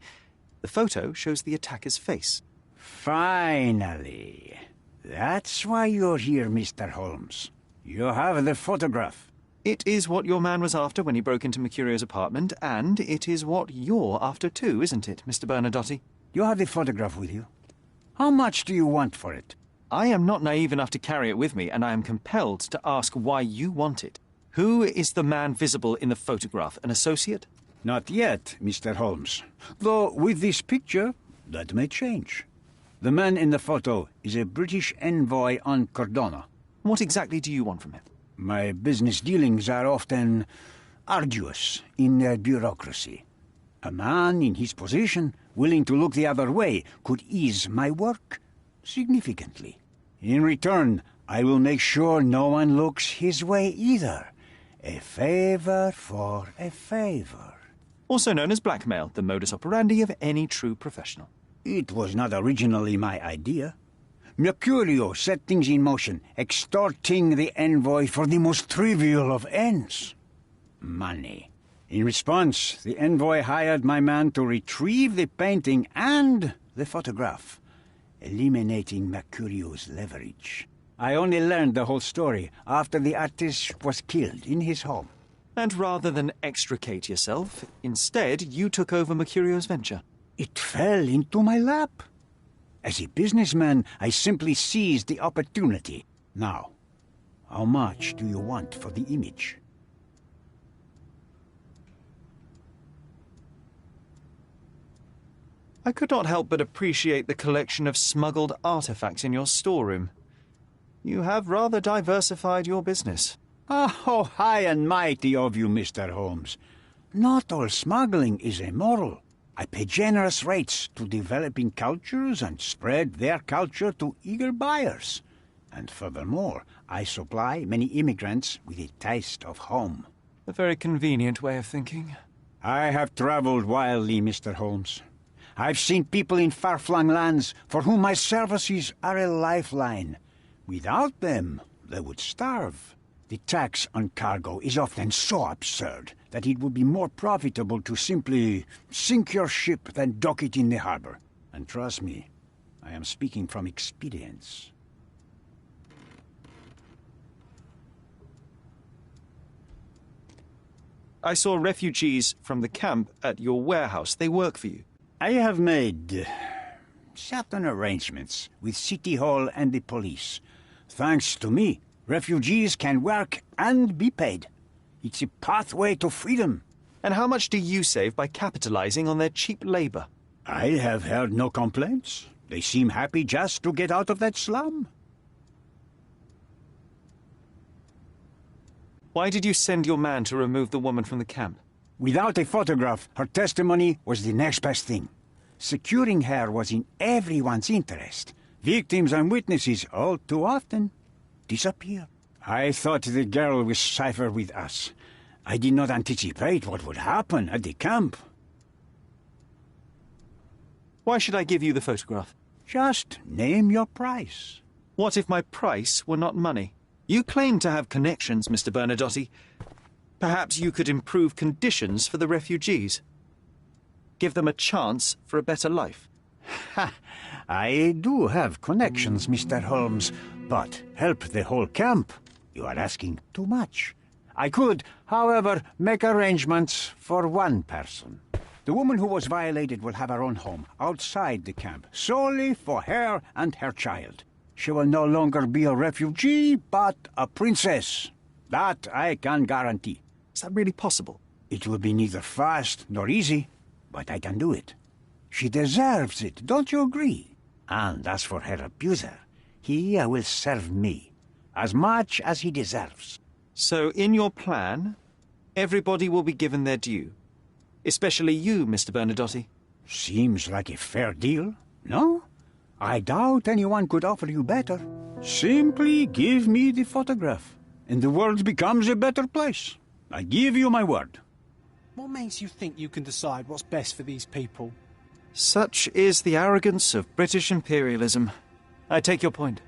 The photo shows the attacker's face. Finally. That's why you're here, Mr. Holmes. You have the photograph. It is what your man was after when he broke into Mercurio's apartment, and it is what you're after too, isn't it, Mr. Bernadotti? You have the photograph with you? How much do you want for it? I am not naive enough to carry it with me, and I am compelled to ask why you want it. Who is the man visible in the photograph? An associate? Not yet, Mr. Holmes. Though with this picture, that may change. The man in the photo is a British envoy on Cordona. What exactly do you want from him? My business dealings are often arduous in their bureaucracy. A man in his position, willing to look the other way, could ease my work significantly. In return, I will make sure no one looks his way either. A favor for a favor. Also known as blackmail, the modus operandi of any true professional. It was not originally my idea. Mercurio set things in motion, extorting the envoy for the most trivial of ends. Money. In response, the envoy hired my man to retrieve the painting and the photograph, eliminating Mercurio's leverage. I only learned the whole story after the artist was killed in his home. And rather than extricate yourself, instead you took over Mercurio's venture. It fell into my lap. As a businessman, I simply seized the opportunity. Now, how much do you want for the image? I could not help but appreciate the collection of smuggled artifacts in your storeroom. You have rather diversified your business. Oh, high and mighty of you, Mr. Holmes. Not all smuggling is immoral. I pay generous rates to developing cultures and spread their culture to eager buyers. And furthermore, I supply many immigrants with a taste of home. A very convenient way of thinking. I have traveled wildly, Mr. Holmes. I've seen people in far-flung lands for whom my services are a lifeline. Without them, they would starve. The tax on cargo is often so absurd that it would be more profitable to simply sink your ship than dock it in the harbor. And trust me, I am speaking from experience. I saw refugees from the camp at your warehouse. They work for you. I have made certain arrangements with City Hall and the police. Thanks to me, refugees can work and be paid. It's a pathway to freedom. And how much do you save by capitalizing on their cheap labor? I have heard no complaints. They seem happy just to get out of that slum. Why did you send your man to remove the woman from the camp? Without a photograph, her testimony was the next best thing. Securing her was in everyone's interest. Victims and witnesses all too often disappear. I thought the girl was safer with us. I did not anticipate what would happen at the camp. Why should I give you the photograph? Just name your price. What if my price were not money? You claim to have connections, Mr. Bernadotte. Perhaps you could improve conditions for the refugees. Give them a chance for a better life. Ha! I do have connections, Mr. Holmes, but help the whole camp? You are asking too much. I could, however, make arrangements for one person. The woman who was violated will have her own home outside the camp, solely for her and her child. She will no longer be a refugee, but a princess. That I can guarantee. Is that really possible? It will be neither fast nor easy, but I can do it. She deserves it, don't you agree? And as for her abuser, he will serve me, as much as he deserves. So in your plan, everybody will be given their due. Especially you, Mr. Bernadotte. Seems like a fair deal, no? I doubt anyone could offer you better. Simply give me the photograph, and the world becomes a better place. I give you my word. What makes you think you can decide what's best for these people? Such is the arrogance of British imperialism. I take your point.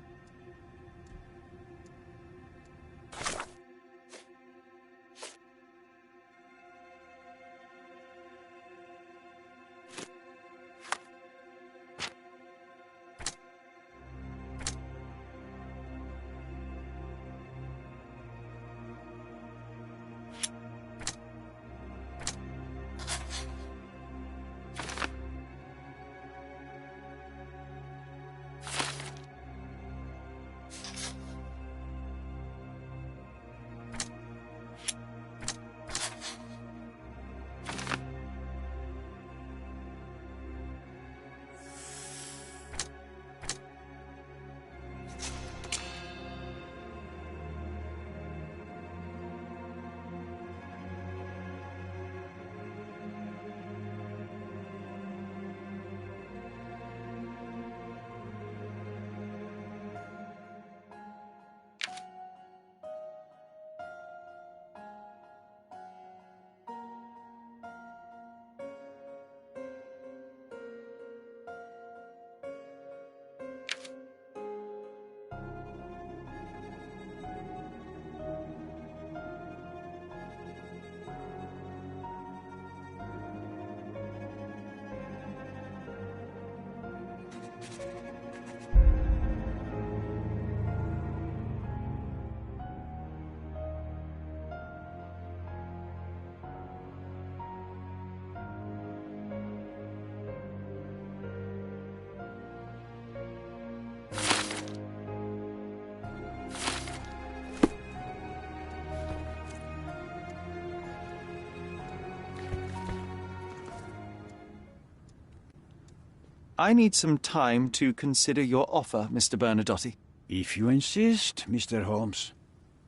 I need some time to consider your offer, Mr. Bernadotte. If you insist, Mr. Holmes.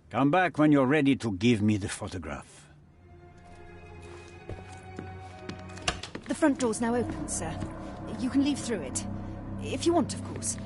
Come back when you're ready to give me the photograph. The front door's now open, sir. You can leave through it. If you want, of course.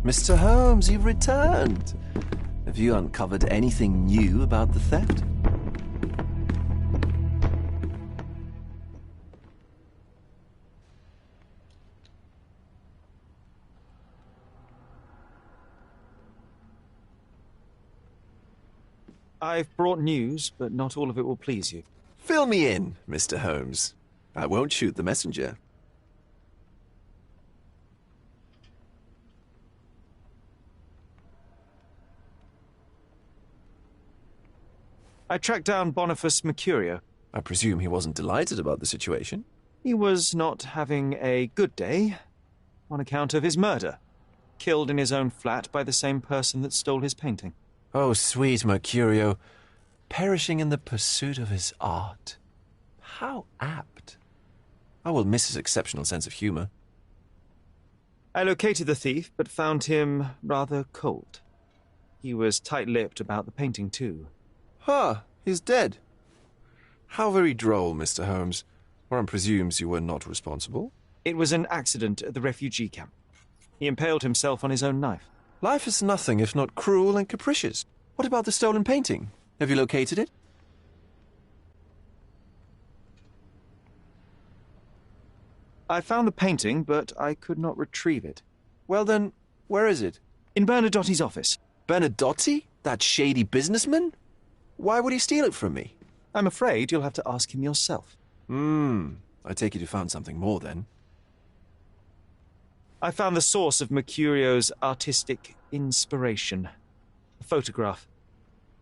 Mr. Holmes, you've returned. Have you uncovered anything new about the theft? I've brought news, but not all of it will please you. Fill me in, Mr. Holmes. I won't shoot the messenger. I tracked down Boniface Mercurio. I presume he wasn't delighted about the situation? He was not having a good day on account of his murder. Killed in his own flat by the same person that stole his painting. Oh, sweet Mercurio. Perishing in the pursuit of his art. How apt. I will miss his exceptional sense of humour. I located the thief, but found him rather cold. He was tight-lipped about the painting, too. Ah, he's dead. How very droll, Mr. Holmes. One presumes you were not responsible? It was an accident at the refugee camp. He impaled himself on his own knife. Life is nothing if not cruel and capricious. What about the stolen painting? Have you located it? I found the painting, but I could not retrieve it. Well then, where is it? In Bernadotte's office. Bernadotte? That shady businessman? Why would he steal it from me? I'm afraid you'll have to ask him yourself. I take it you found something more then. I found the source of Mercurio's artistic inspiration. A photograph.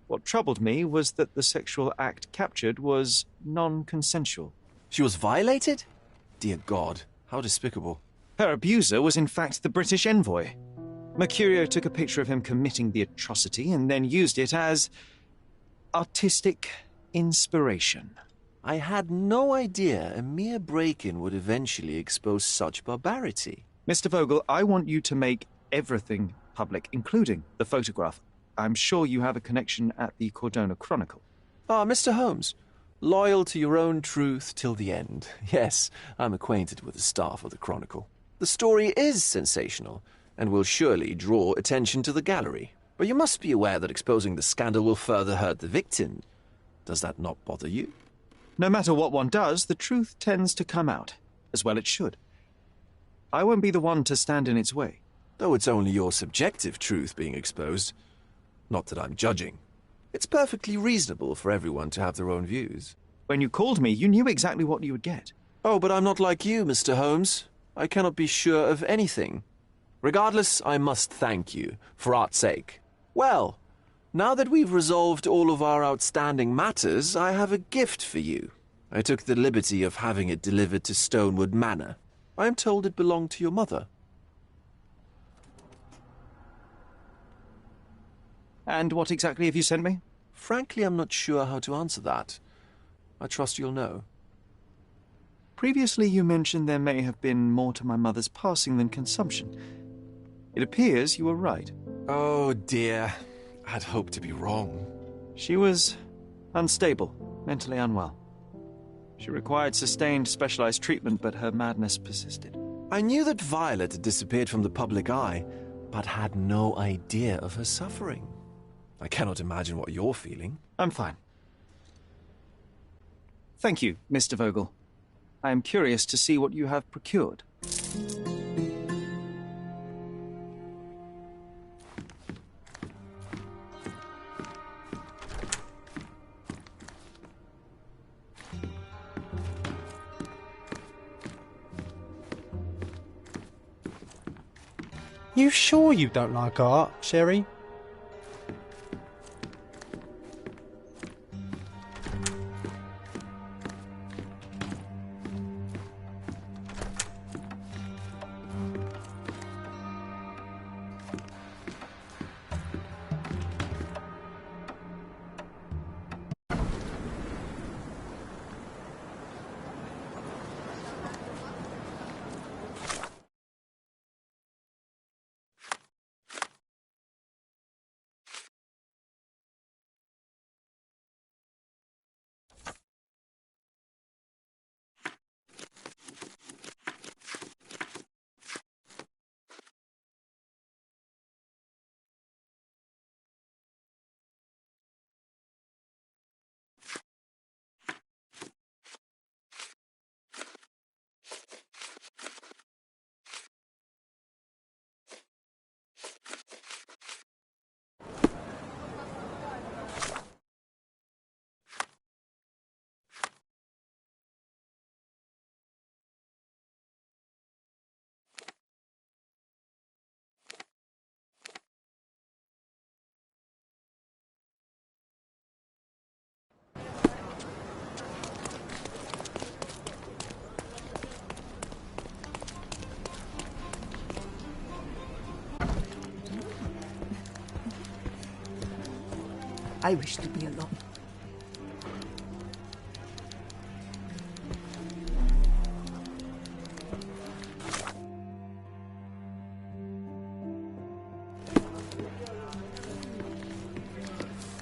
What troubled me was that the sexual act captured was non-consensual. She was violated? Dear God, how despicable. Her abuser was in fact the British envoy. Mercurio took a picture of him committing the atrocity and then used it as artistic inspiration. I had no idea a mere break-in would eventually expose such barbarity. Mr. Vogel, I want you to make everything public, including the photograph. I'm sure you have a connection at the Cordona Chronicle. Ah, Mr. Holmes. Loyal to your own truth till the end. Yes, I'm acquainted with the staff of the Chronicle. The story is sensational, and will surely draw attention to the gallery. But you must be aware that exposing the scandal will further hurt the victim. Does that not bother you? No matter what one does, the truth tends to come out, as well it should. I won't be the one to stand in its way. Though it's only your subjective truth being exposed. Not that I'm judging. It's perfectly reasonable for everyone to have their own views. When you called me, you knew exactly what you would get. Oh, but I'm not like you, Mr. Holmes. I cannot be sure of anything. Regardless, I must thank you, for art's sake. Well, now that we've resolved all of our outstanding matters, I have a gift for you. I took the liberty of having it delivered to Stonewood Manor. I am told it belonged to your mother. And what exactly have you sent me? Frankly, I'm not sure how to answer that. I trust you'll know. Previously, you mentioned there may have been more to my mother's passing than consumption. It appears you were right. Oh, dear. I'd hoped to be wrong. She was unstable. mentally unwell. She required sustained specialized treatment, but her madness persisted. I knew that Violet had disappeared from the public eye, but had no idea of her suffering. I cannot imagine what you're feeling. I'm fine. Thank you, Mr. Vogel. I am curious to see what you have procured. You sure you don't like art, Sherry? I wish to be alone.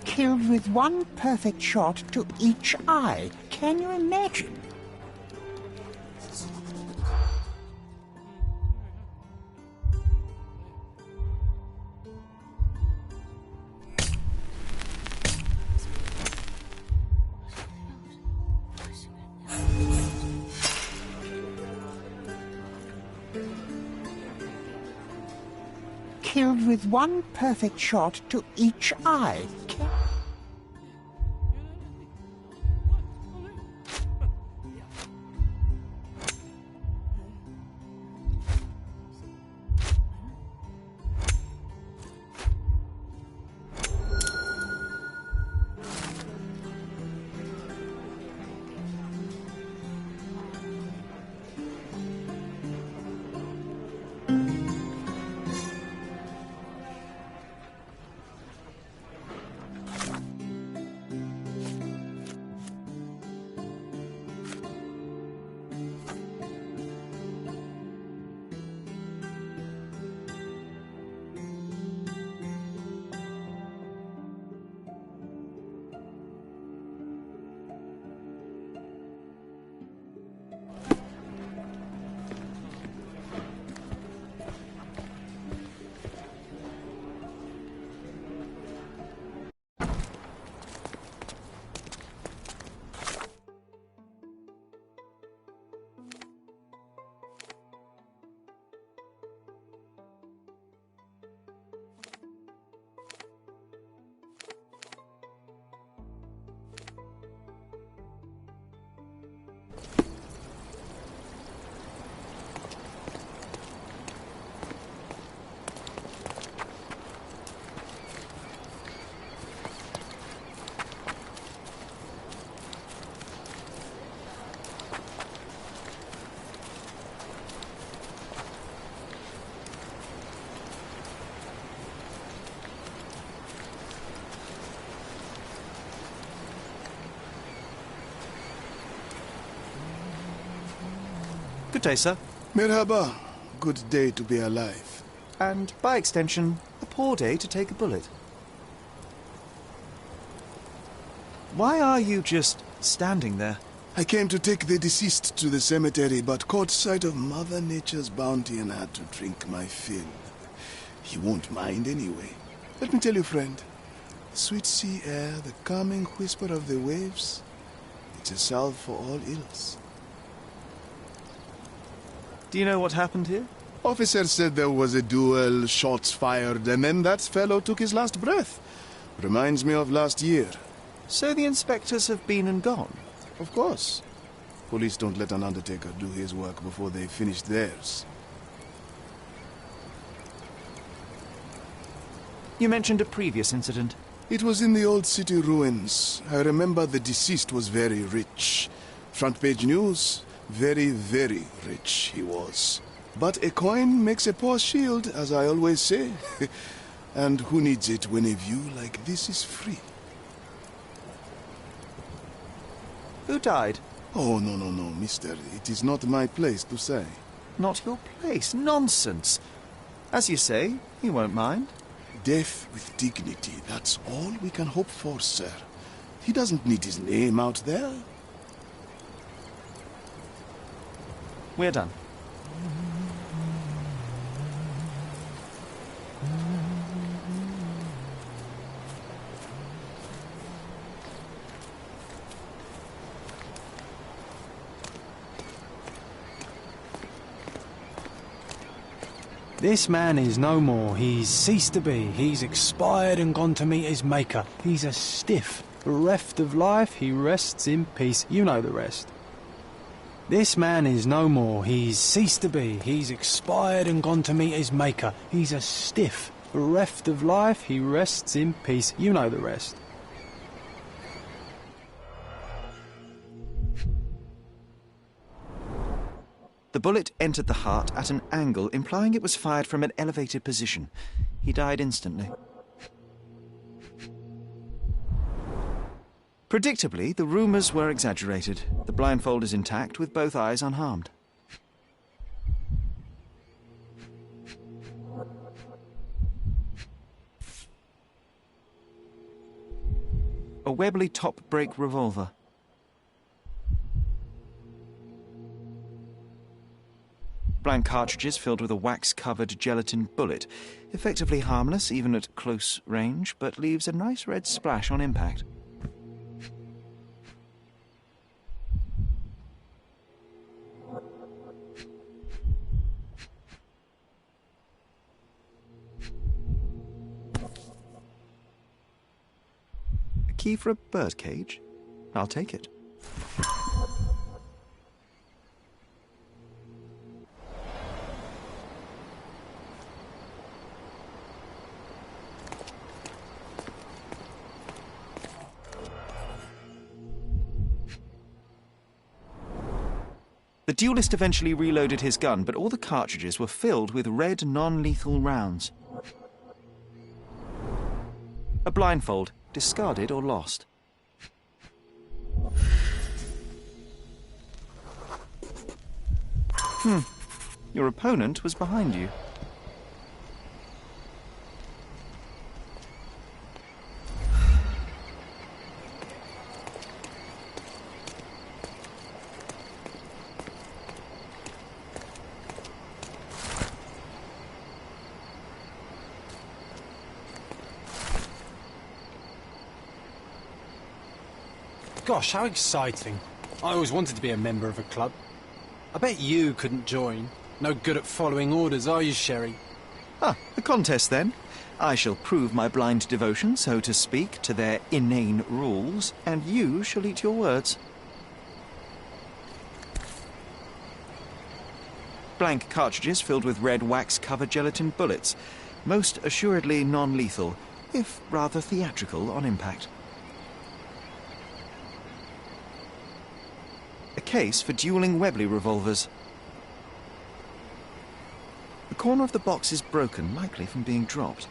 Killed with one perfect shot to each eye. Can you imagine? Killed with one perfect shot to each eye. Good day, sir. Merhaba. Good day to be alive. And, by extension, a poor day to take a bullet. Why are you just standing there? I came to take the deceased to the cemetery, but caught sight of Mother Nature's bounty and had to drink my fill. He won't mind anyway. Let me tell you, friend, the sweet sea air, the calming whisper of the waves, it's a salve for all ills. Do you know what happened here? Officer said there was a duel, shots fired, and then that fellow took his last breath. Reminds me of last year. So the inspectors have been and gone? Of course. Police don't let an undertaker do his work before they've finished theirs. You mentioned a previous incident. It was in the old city ruins. I remember the deceased was very rich. Front page news, very, very rich he was. But a coin makes a poor shield, as I always say. And who needs it when a view like this is free? Who died? Oh, no, mister. It is not my place to say. Not your place? Nonsense. As you say, he won't mind. Death with dignity, that's all we can hope for, sir. He doesn't need his name out there. We're done. This man is no more. He's ceased to be. He's expired and gone to meet his maker. He's a stiff. Bereft of life, he rests in peace. You know the rest. This man is no more. He's ceased to be. He's expired and gone to meet his maker. He's a stiff. Bereft of life, he rests in peace. You know the rest. The bullet entered the heart at an angle, implying it was fired from an elevated position. He died instantly. Predictably, the rumours were exaggerated. The blindfold is intact, with both eyes unharmed. A Webley top-break revolver. Blank cartridges filled with a wax-covered gelatin bullet. Effectively harmless, even at close range, but leaves a nice red splash on impact. A key for a birdcage? I'll take it. The duelist eventually reloaded his gun, but all the cartridges were filled with red non-lethal rounds. A blindfold, discarded or lost. Your opponent was behind you. Gosh, how exciting. I always wanted to be a member of a club. I bet you couldn't join. No good at following orders, are you, Sherry? Ah, the contest then. I shall prove my blind devotion, so to speak, to their inane rules, and you shall eat your words. Blank cartridges filled with red wax-covered gelatin bullets. Most assuredly non-lethal, if rather theatrical on impact. A case for dueling Webley revolvers. The corner of the box is broken, likely from being dropped.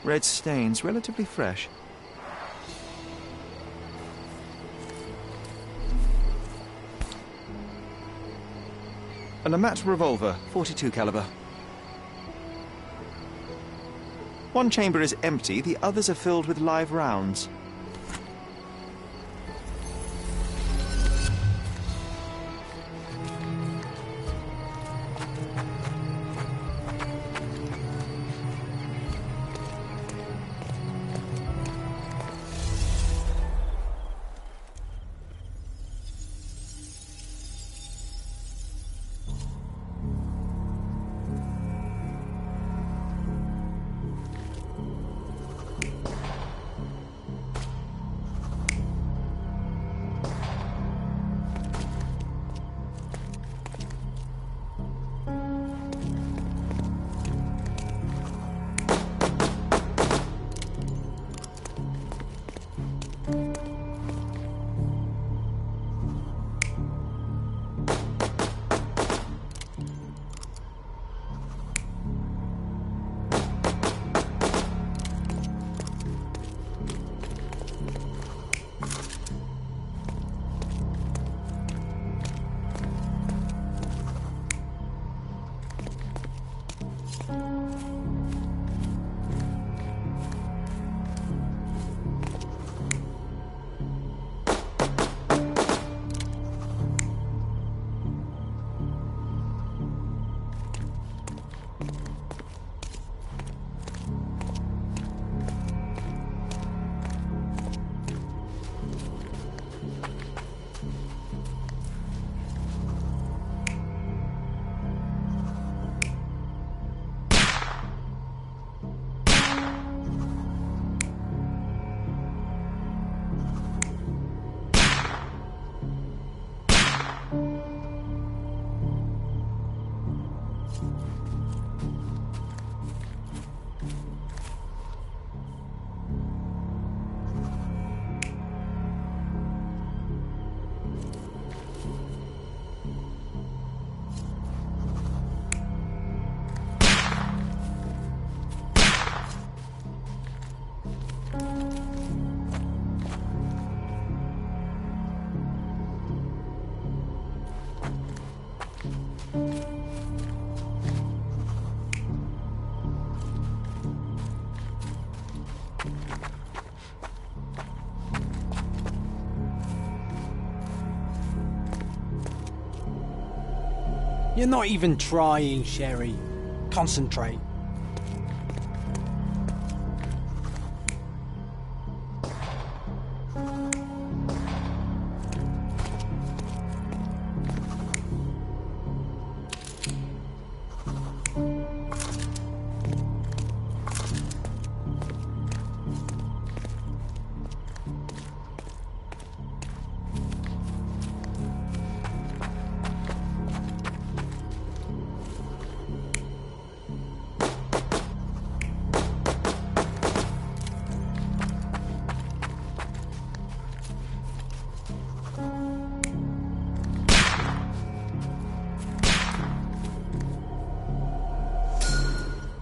Red stains, relatively fresh. An Amat revolver, .42 caliber. One chamber is empty, the others are filled with live rounds. You're not even trying, Sherry. Concentrate.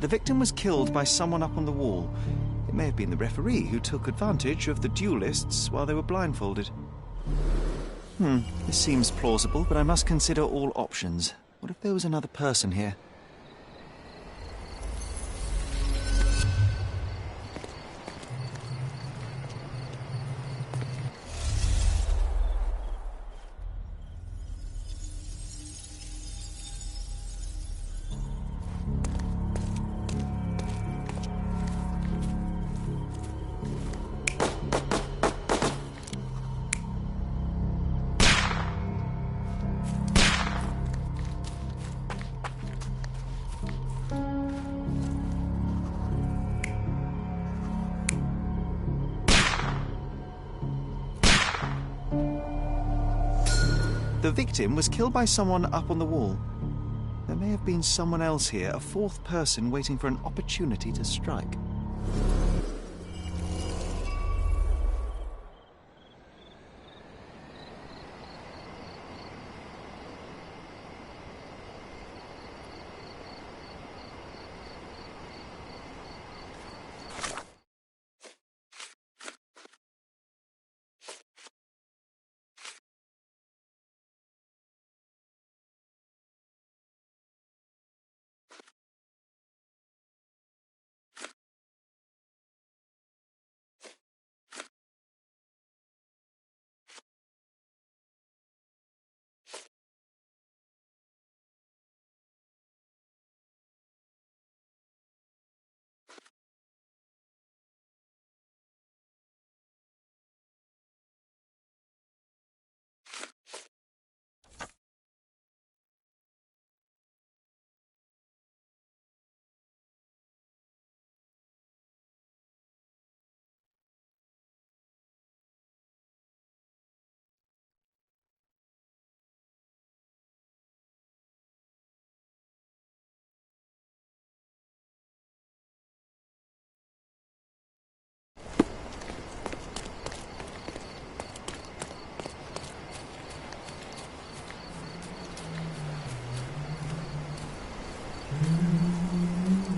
The victim was killed by someone up on the wall. It may have been the referee who took advantage of the duelists while they were blindfolded. This seems plausible, but I must consider all options. What if there was another person here? The victim was killed by someone up on the wall. There may have been someone else here, a fourth person waiting for an opportunity to strike.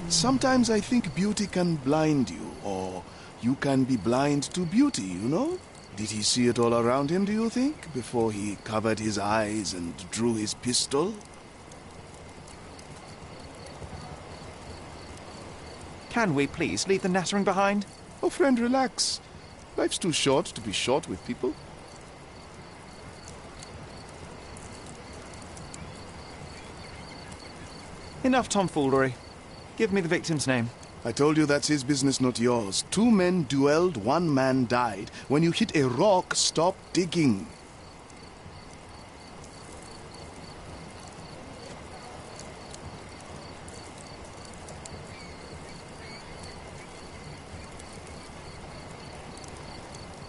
Sometimes I think beauty can blind you, or you can be blind to beauty, you know? Did he see it all around him, do you think, before he covered his eyes and drew his pistol? Can we please leave the nattering behind? Oh, friend, relax. Life's too short to be short with people. Enough tomfoolery. Give me the victim's name. I told you that's his business, not yours. 2 men duelled, 1 man died. When you hit a rock, stop digging.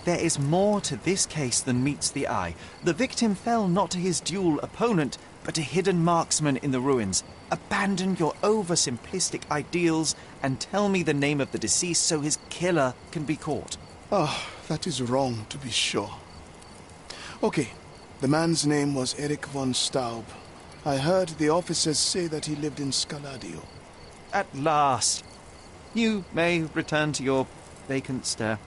There is more to this case than meets the eye. The victim fell not to his dual opponent, but a hidden marksman in the ruins. Abandon your oversimplistic ideals and tell me the name of the deceased so his killer can be caught. Oh, that is wrong, to be sure. Okay, the man's name was Eric von Staub. I heard the officers say that he lived in Scaladio. At last. You may return to your vacant stare.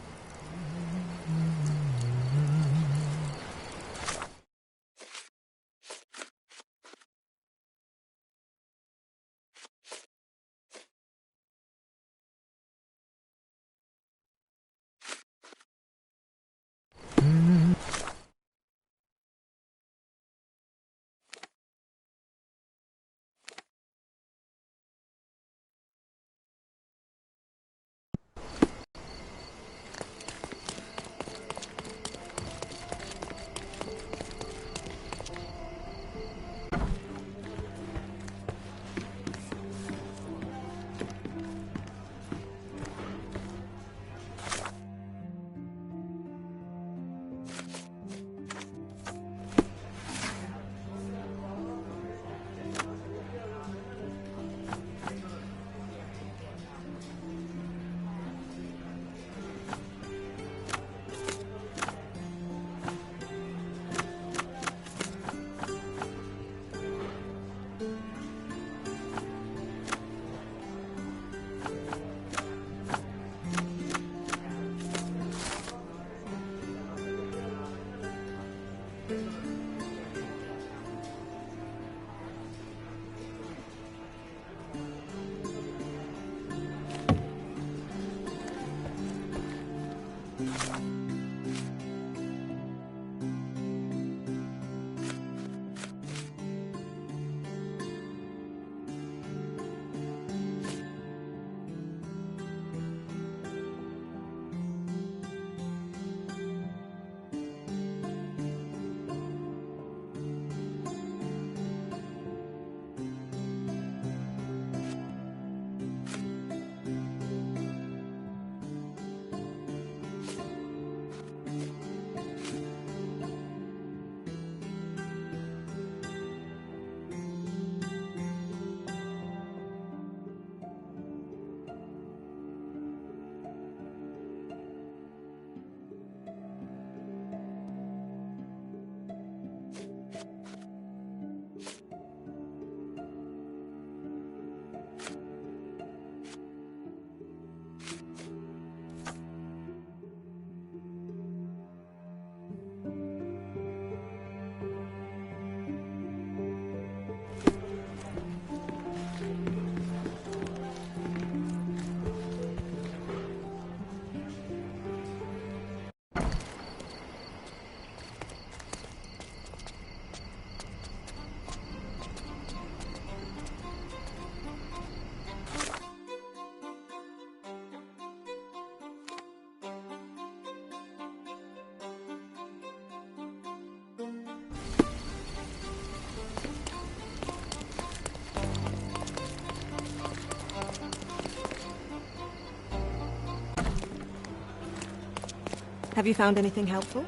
Have you found anything helpful?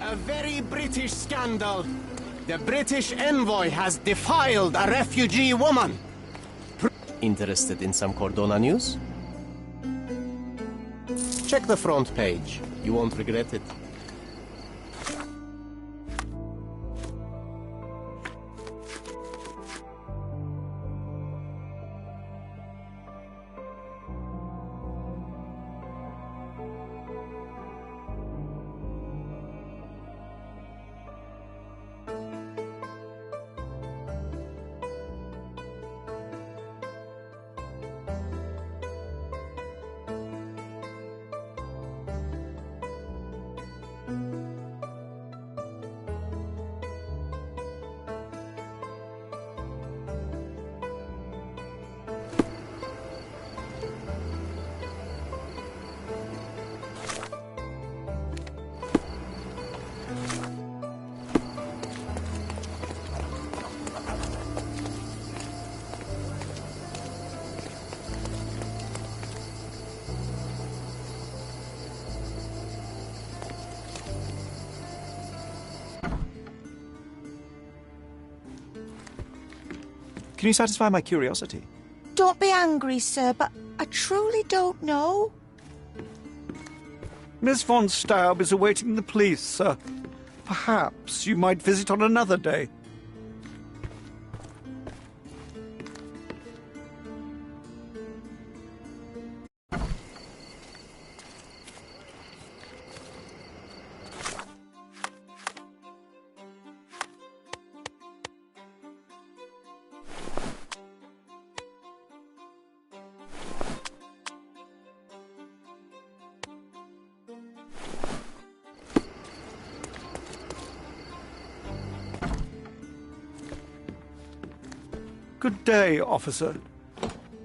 A very British scandal. The British envoy has defiled a refugee woman. Interested in some Cordona news? Check the front page. You won't regret it. Can you satisfy my curiosity? Don't be angry, sir, but I truly don't know. Miss von Staub is awaiting the police, sir. Perhaps you might visit on another day. Good day, officer.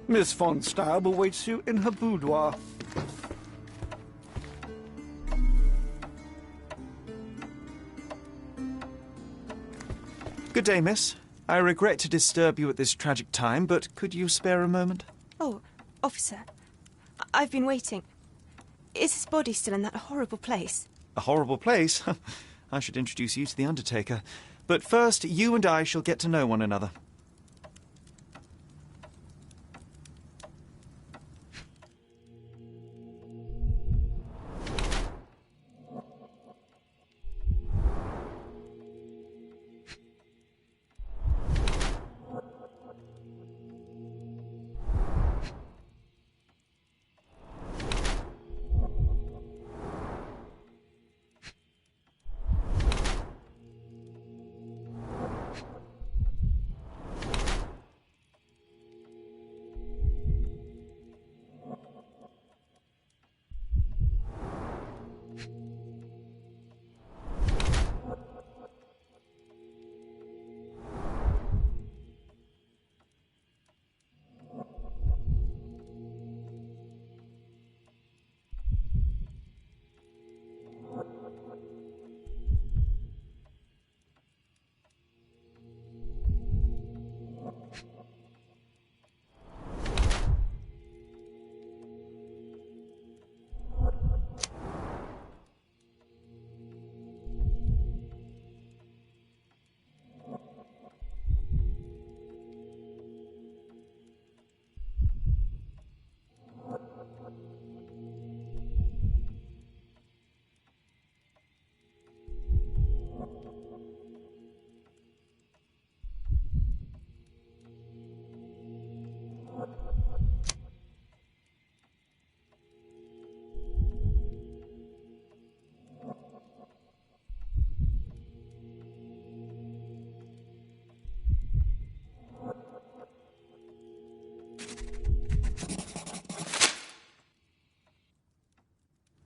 Miss von Staub awaits you in her boudoir. Good day, miss. I regret to disturb you at this tragic time, but could you spare a moment? Oh, officer. I've been waiting. Is his body still in that horrible place? A horrible place? I should introduce you to the Undertaker. But first, you and I shall get to know one another.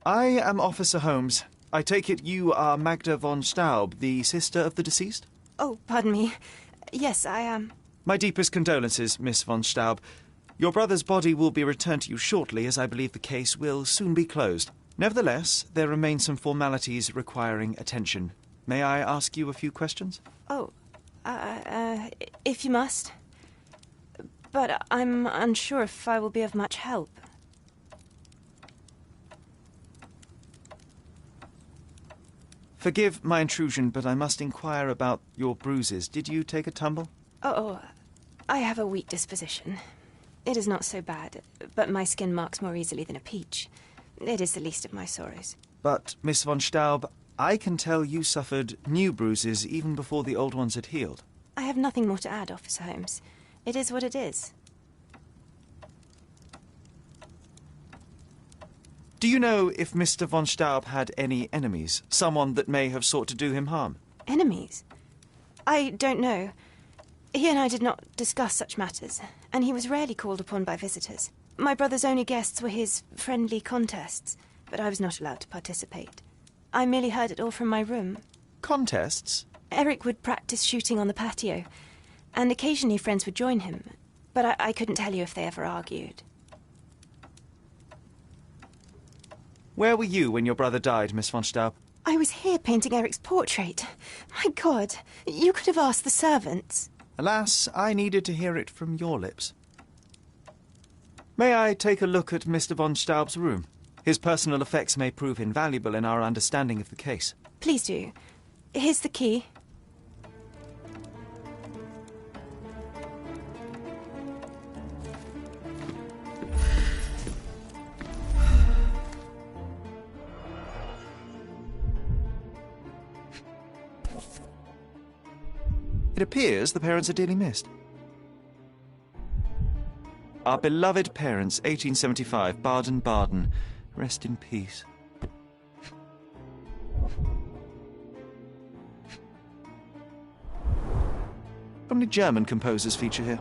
I am Officer Holmes. I take it you are Magda von Staub, the sister of the deceased? Oh, pardon me. Yes, I am. My deepest condolences, Miss von Staub. Your brother's body will be returned to you shortly, as I believe the case will soon be closed. Nevertheless, there remain some formalities requiring attention. May I ask you a few questions? Oh, if you must. But I'm unsure if I will be of much help. Forgive my intrusion, but I must inquire about your bruises. Did you take a tumble? Oh, I have a weak disposition. It is not so bad, but my skin marks more easily than a peach. It is the least of my sorrows. But, Miss von Staub, I can tell you suffered new bruises even before the old ones had healed. I have nothing more to add, Officer Holmes. It is what it is. Do you know if Mr. von Staub had any enemies? Someone that may have sought to do him harm? Enemies? I don't know. He and I did not discuss such matters, and he was rarely called upon by visitors. My brother's only guests were his friendly contests, but I was not allowed to participate. I merely heard it all from my room. Contests? Eric would practice shooting on the patio, and occasionally friends would join him, but I couldn't tell you if they ever argued. Where were you when your brother died, Miss von Staub? I was here painting Eric's portrait. My God, you could have asked the servants. Alas, I needed to hear it from your lips. May I take a look at Mr. von Staub's room? His personal effects may prove invaluable in our understanding of the case. Please do. Here's the key. It appears the parents are dearly missed. Our beloved parents, 1875, Baden-Baden. Rest in peace. How many German composers feature here?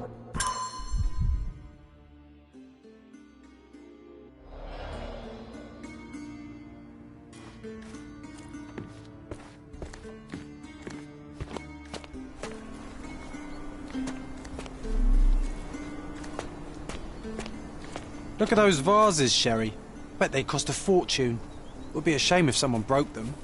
Look at those vases, Sherry. Bet they cost a fortune. It would be a shame if someone broke them.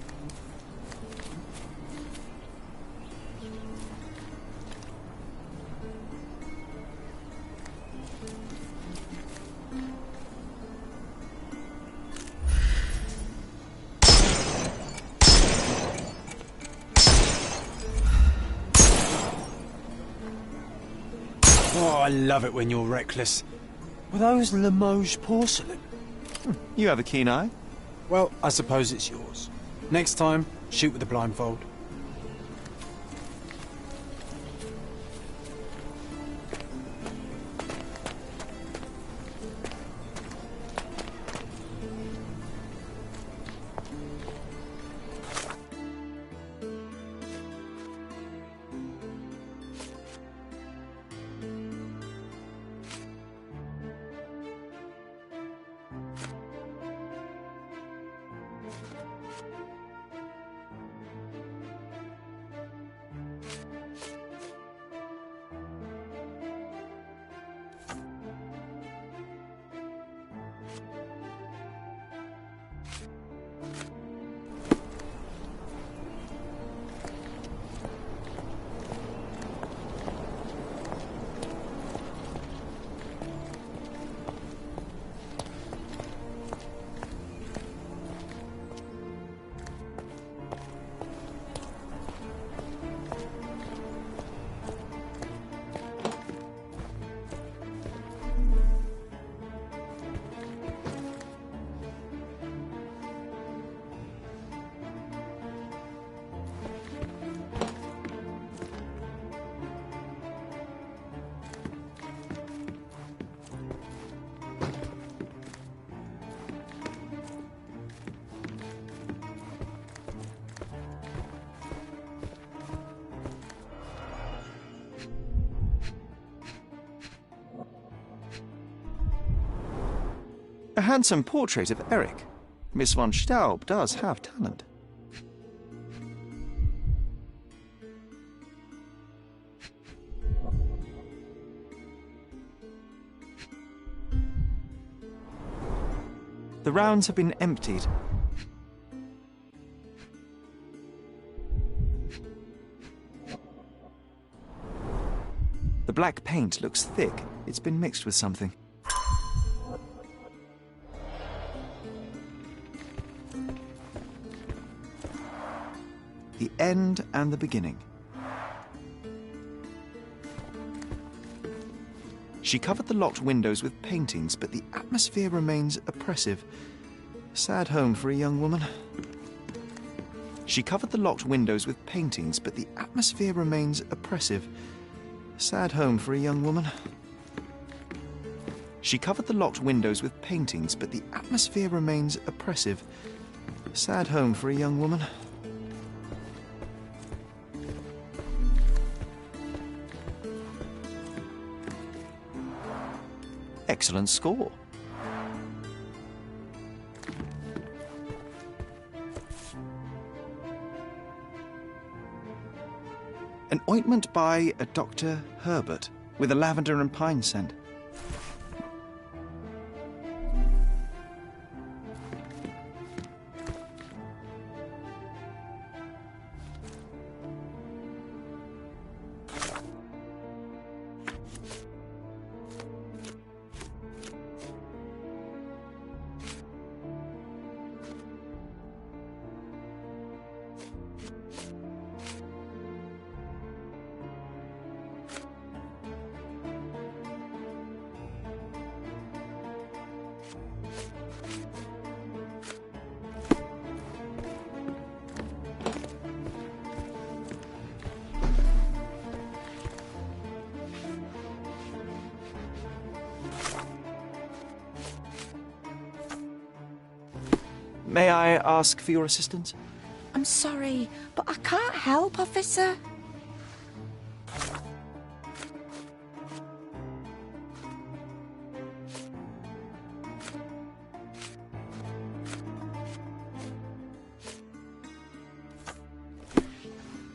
Oh, I love it when you're reckless. Were those Limoges porcelain? You have a keen eye. Well, I suppose it's yours. Next time, shoot with a blindfold. A handsome portrait of Eric. Miss von Staub does have talent. The rounds have been emptied. The black paint looks thick. It's been mixed with something. the end and the beginning. She covered the locked windows with paintings, but the atmosphere remains oppressive. Sad home for a young woman. She covered the locked windows with paintings, but the atmosphere remains oppressive. Sad home for a young woman. She covered the locked windows with paintings, but the atmosphere remains oppressive. Sad home for a young woman. Excellent score. An ointment by a Dr. Herbert with a lavender and pine scent. May I ask for your assistance? I'm sorry, but I can't help, officer.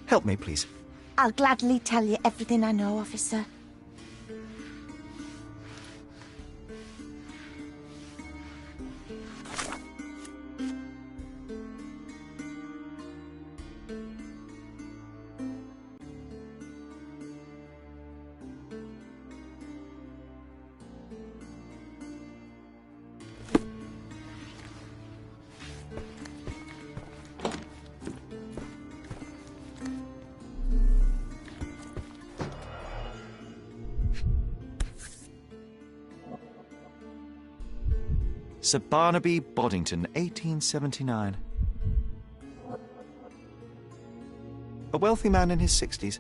Help me, please. I'll gladly tell you everything I know, officer. Sir Barnaby Boddington, 1879. A wealthy man in his 60s.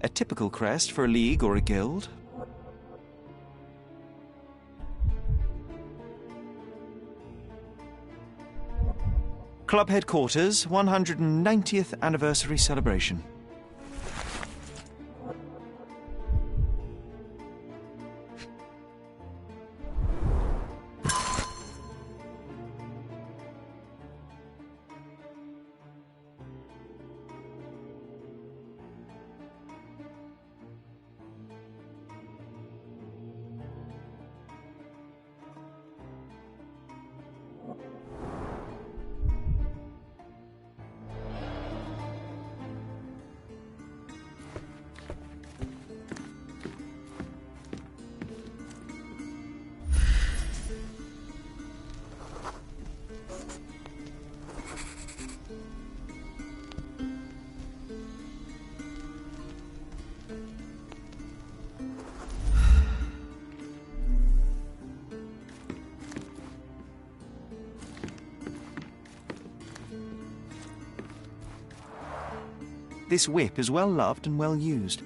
A typical crest for a league or a guild. Club headquarters, 190th anniversary celebration. this whip is well loved and well used.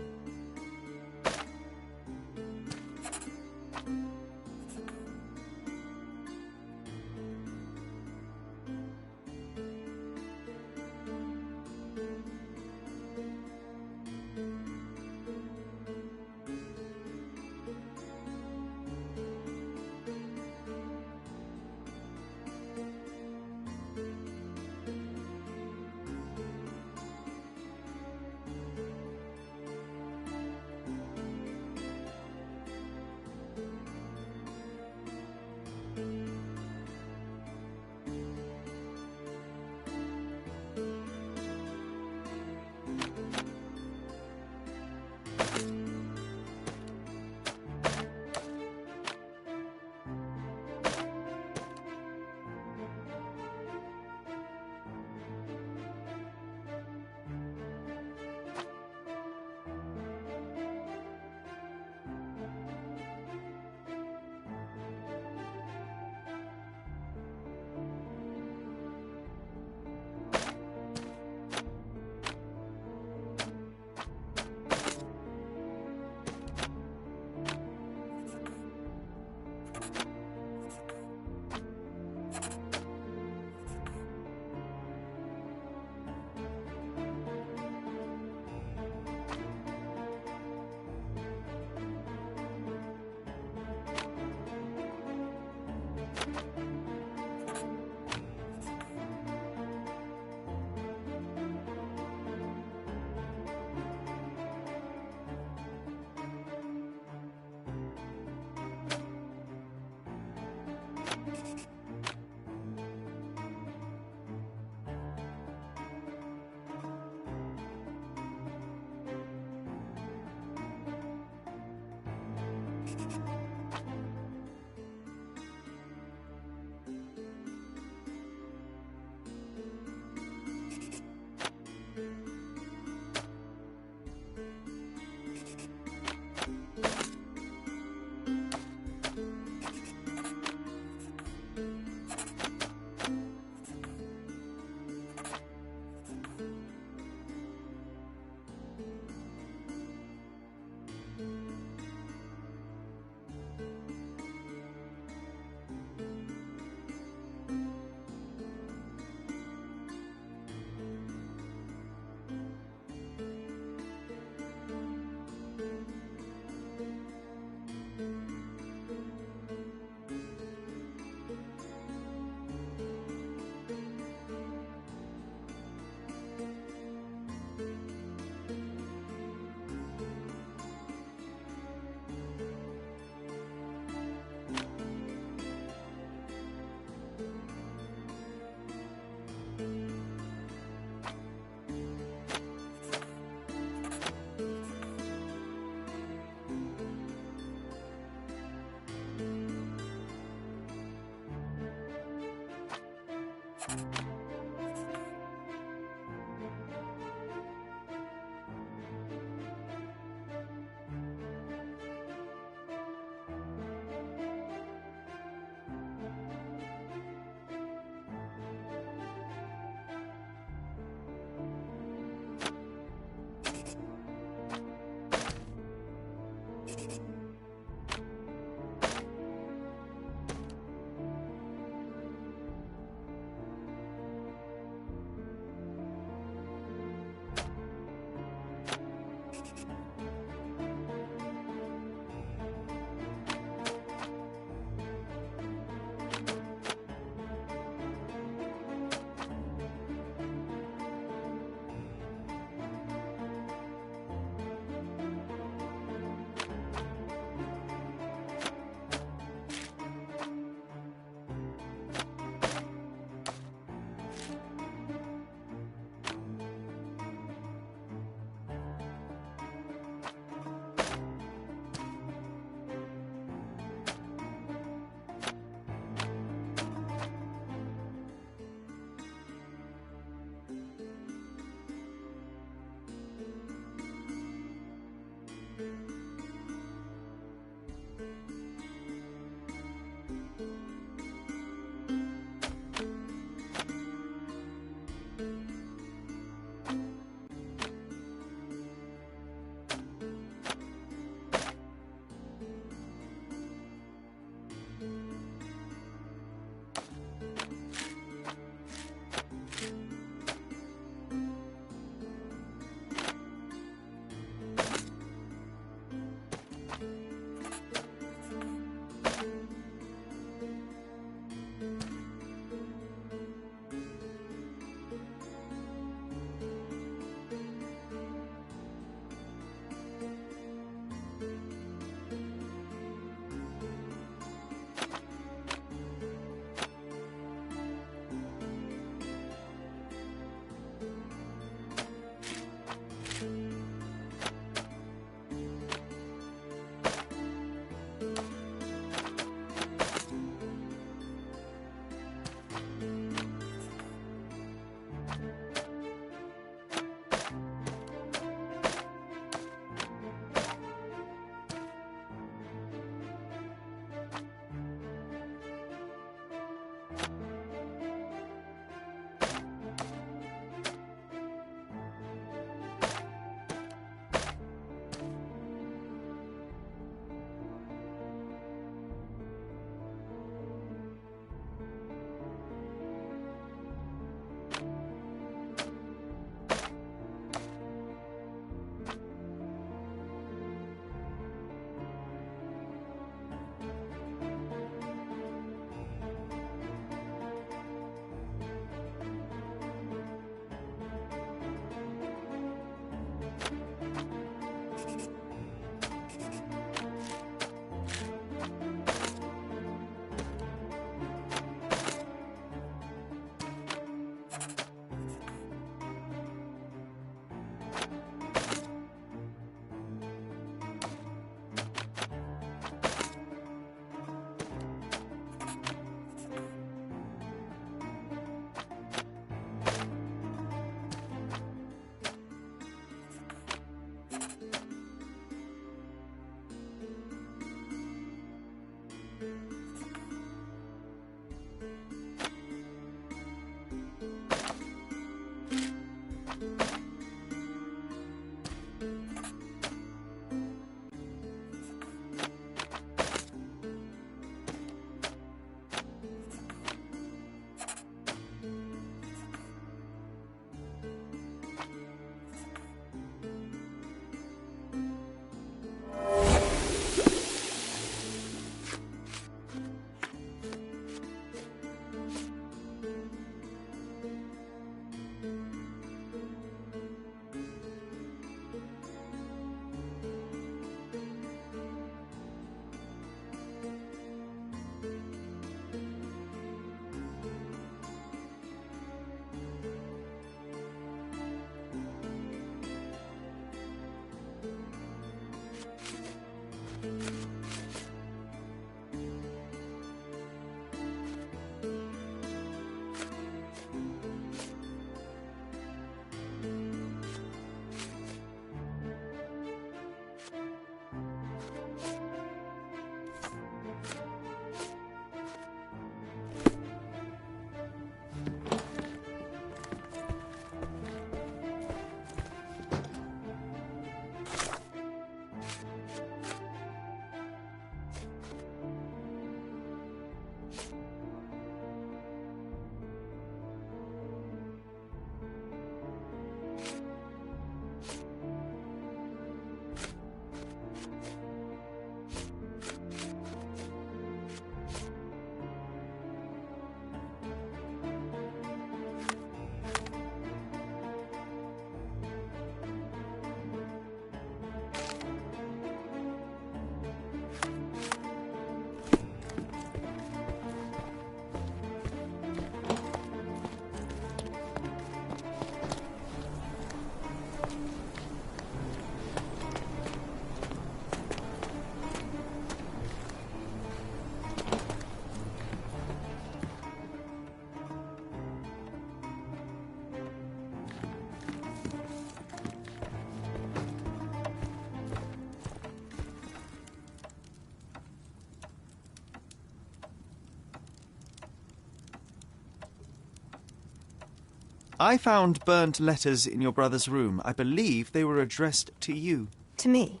I found burnt letters in your brother's room. I believe they were addressed to you. To me?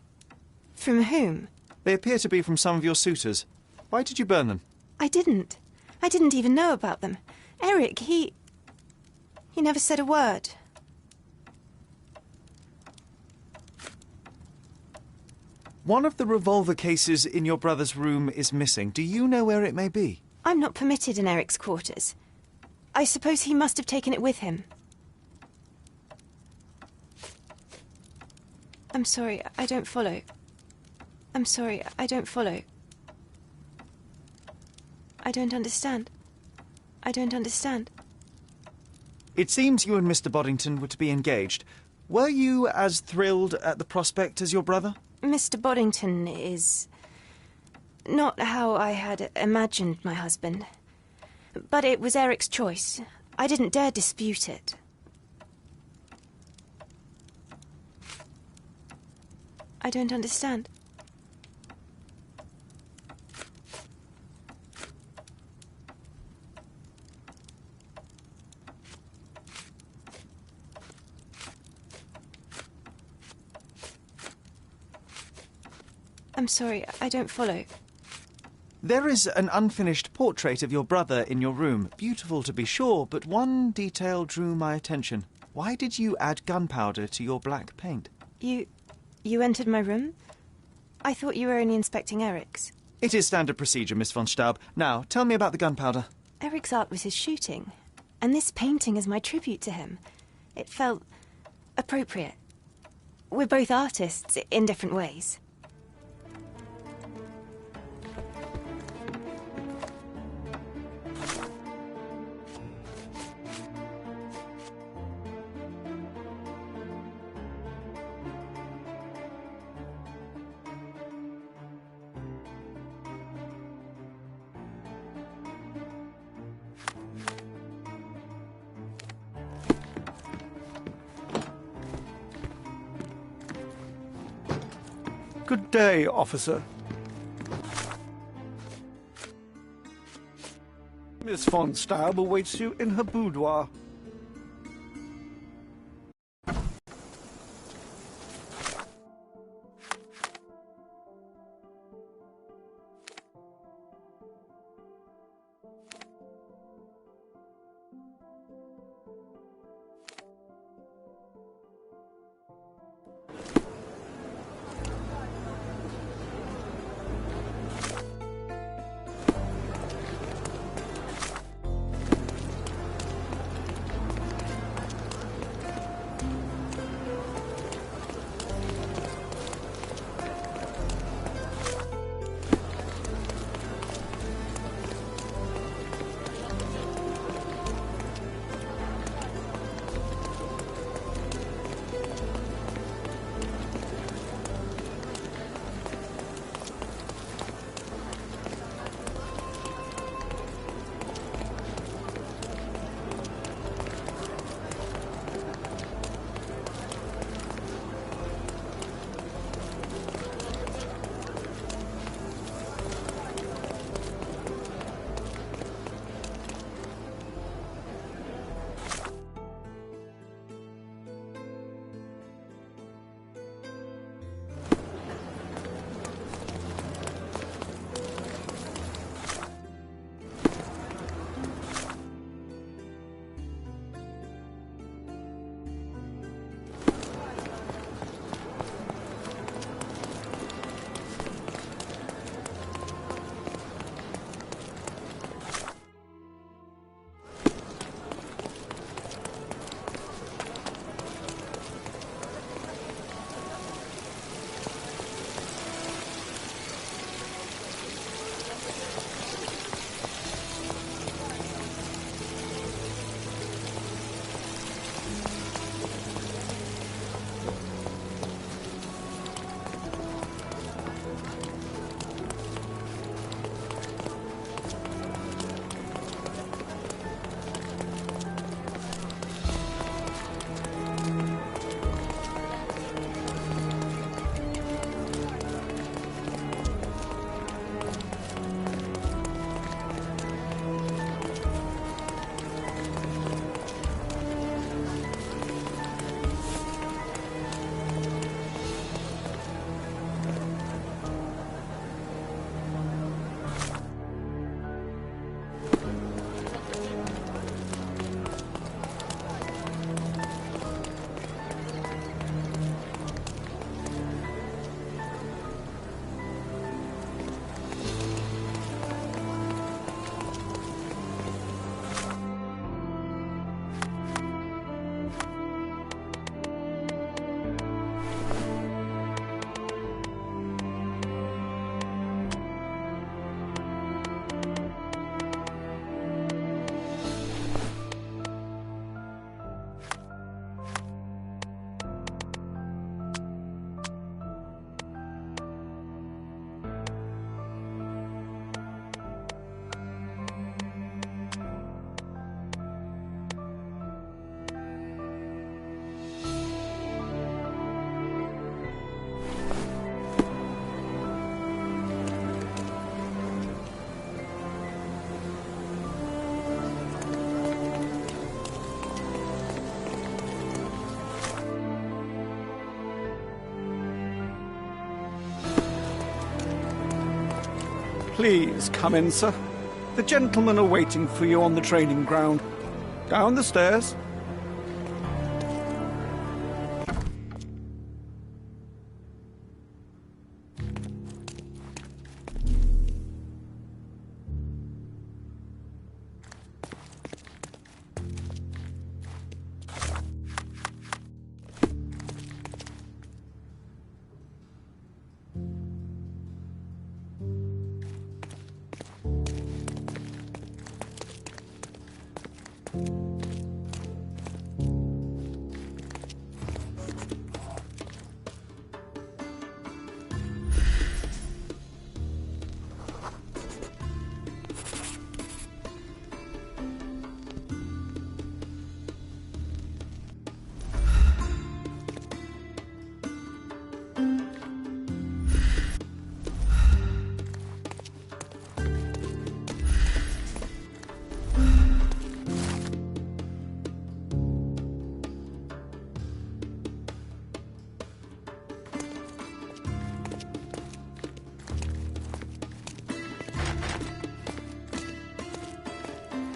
From whom? They appear to be from some of your suitors. Why did you burn them? I didn't. I didn't even know about them. Eric, he never said a word. One of the revolver cases in your brother's room is missing. Do you know where it may be? I'm not permitted in Eric's quarters. I suppose he must have taken it with him. I'm sorry, I don't follow. I'm sorry, I don't follow. I don't understand. I don't understand. It seems you and Mr. Boddington were to be engaged. Were you as thrilled at the prospect as your brother? Mr. Boddington is not how I had imagined my husband. But it was Eric's choice. I didn't dare dispute it. I don't understand. I'm sorry, I don't follow. There is an unfinished portrait of your brother in your room. Beautiful to be sure, but one detail drew my attention. Why did you add gunpowder to your black paint? You entered my room? I thought you were only inspecting Eric's. It is standard procedure, Miss von Staub. Now, tell me about the gunpowder. Eric's art was his shooting, and this painting is my tribute to him. It felt appropriate. We're both artists in different ways. Good day, officer. Miss von Staub awaits you in her boudoir. Please come in, sir. The gentlemen are waiting for you on the training ground. Down the stairs.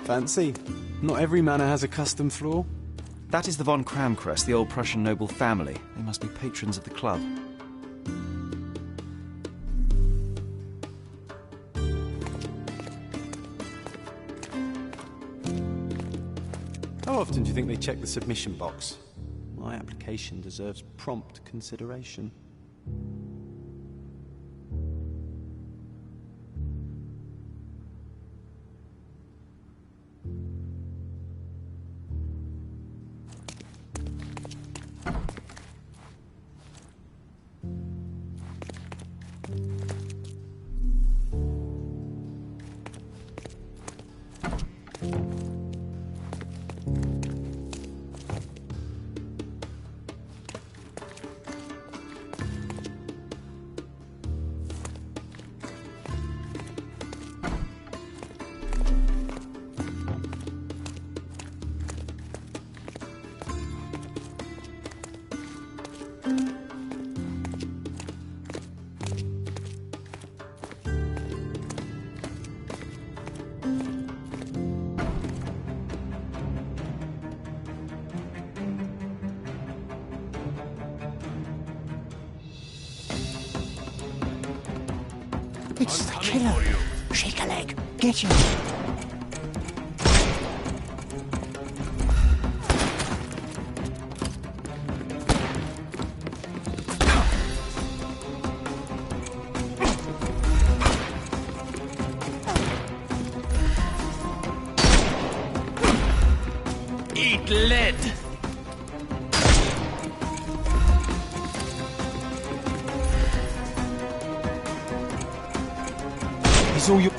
Fancy? Not every manor has a custom floor. That is the von Kramkrest, the old Prussian noble family. They must be patrons of the club. How often do you think they check the submission box? My application deserves prompt consideration. It's the killer. Shake a leg. Get him. Eat lead! He's all you...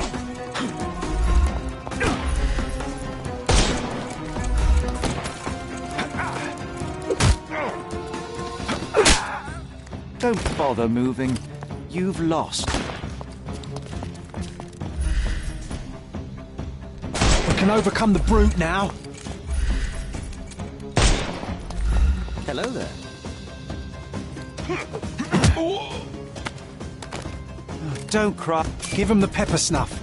Don't bother moving. You've lost. We can overcome the brute now. Hello there. Don't cry. Give him the pepper snuff.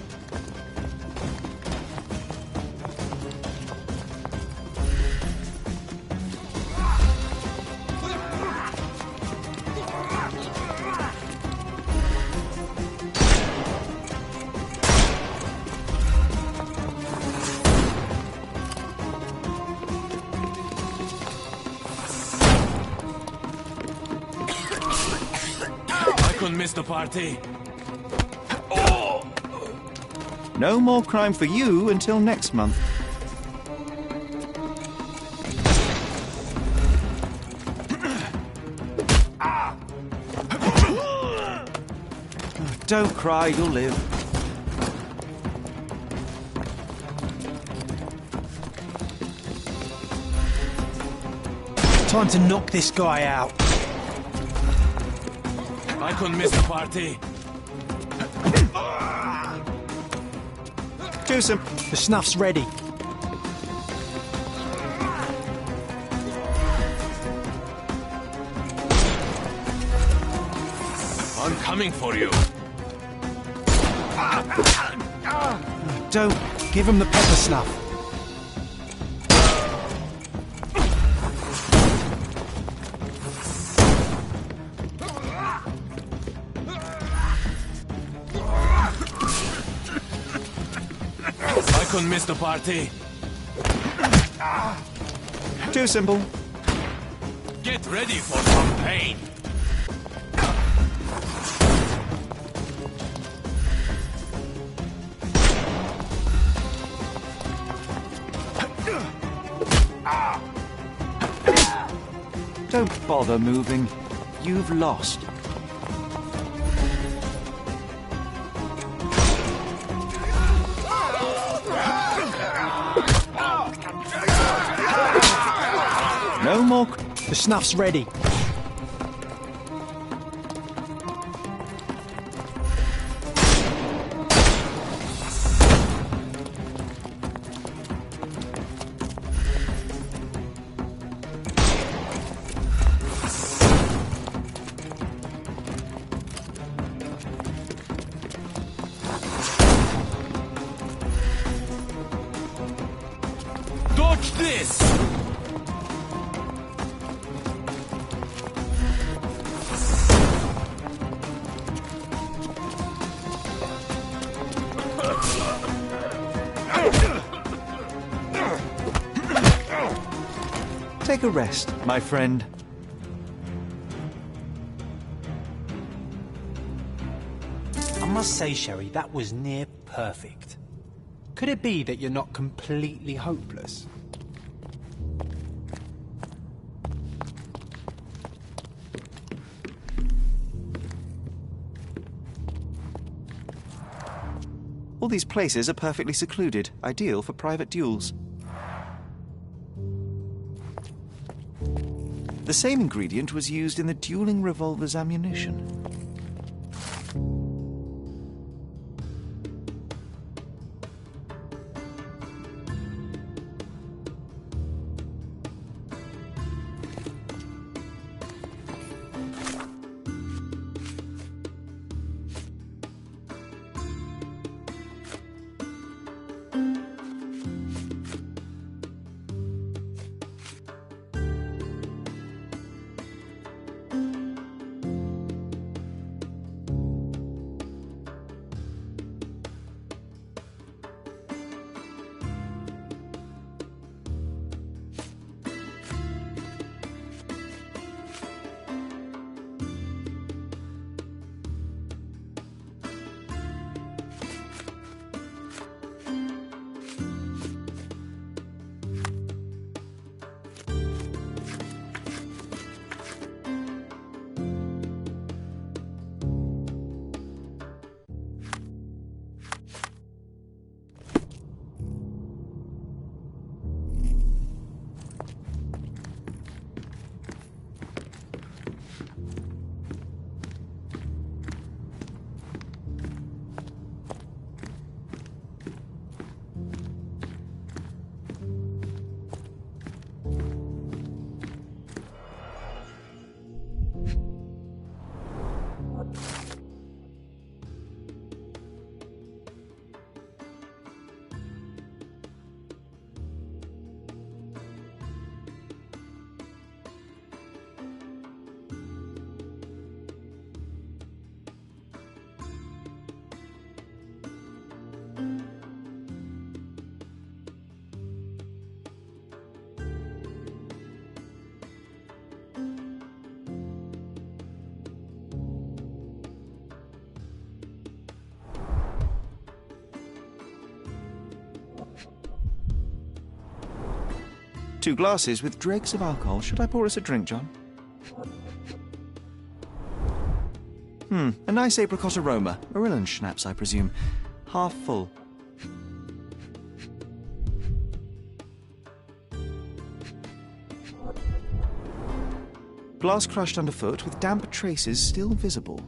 I couldn't miss the party. No more crime for you until next month. Don't cry, you'll live. Time to knock this guy out. I couldn't miss the party. Do some. The snuff's ready. I'm coming for you. Don't give him the pepper snuff. I couldn't miss the party. Too simple. Get ready for some pain. Don't bother moving. You've lost. No more. The snuff's ready. this! Take a rest, my friend. I must say, Sherry, that was near perfect. Could it be that you're not completely hopeless? All these places are perfectly secluded, ideal for private duels. The same ingredient was used in the dueling revolver's ammunition. Two glasses with dregs of alcohol. Should I pour us a drink, John? A nice apricot aroma. Marilyn schnapps, I presume. Half full. Glass crushed underfoot with damp traces still visible.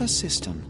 System.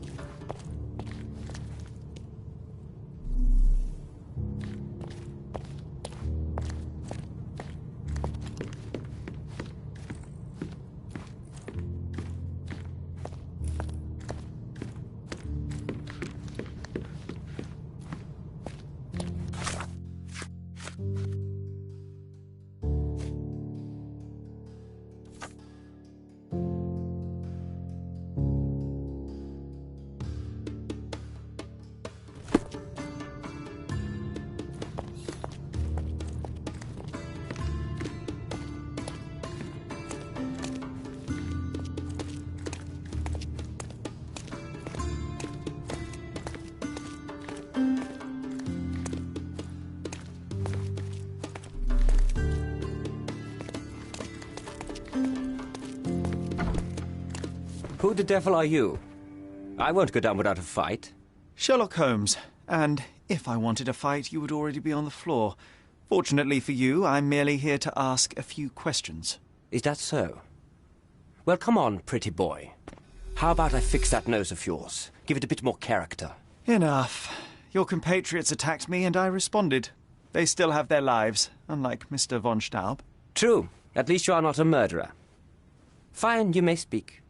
Who the devil are you? I won't go down without a fight. Sherlock Holmes, and if I wanted a fight, you would already be on the floor. Fortunately for you, I'm merely here to ask a few questions. Is that so? Well, come on, pretty boy. How about I fix that nose of yours? Give it a bit more character. Enough. Your compatriots attacked me and I responded. They still have their lives, unlike Mr. von Staub. True. At least you are not a murderer. Fine, you may speak.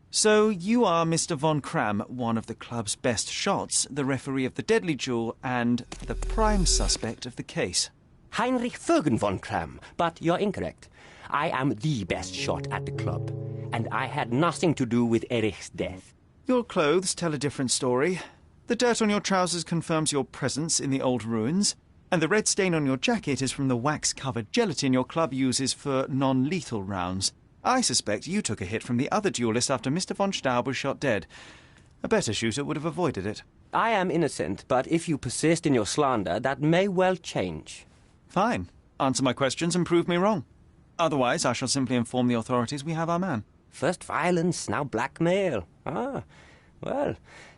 So you are Mr. von Kram, one of the club's best shots, the referee of the deadly duel, and the prime suspect of the case. Heinrich Vögen von Kram, but you're incorrect. I am the best shot at the club, and I had nothing to do with Erich's death. Your clothes tell a different story. The dirt on your trousers confirms your presence in the old ruins, and the red stain on your jacket is from the wax-covered gelatin your club uses for non-lethal rounds. I suspect you took a hit from the other duelist after Mr. von Staub was shot dead. A better shooter would have avoided it. I am innocent, but if you persist in your slander, that may well change. Fine. Answer my questions and prove me wrong. Otherwise, I shall simply inform the authorities we have our man. First violence, now blackmail. Ah, well,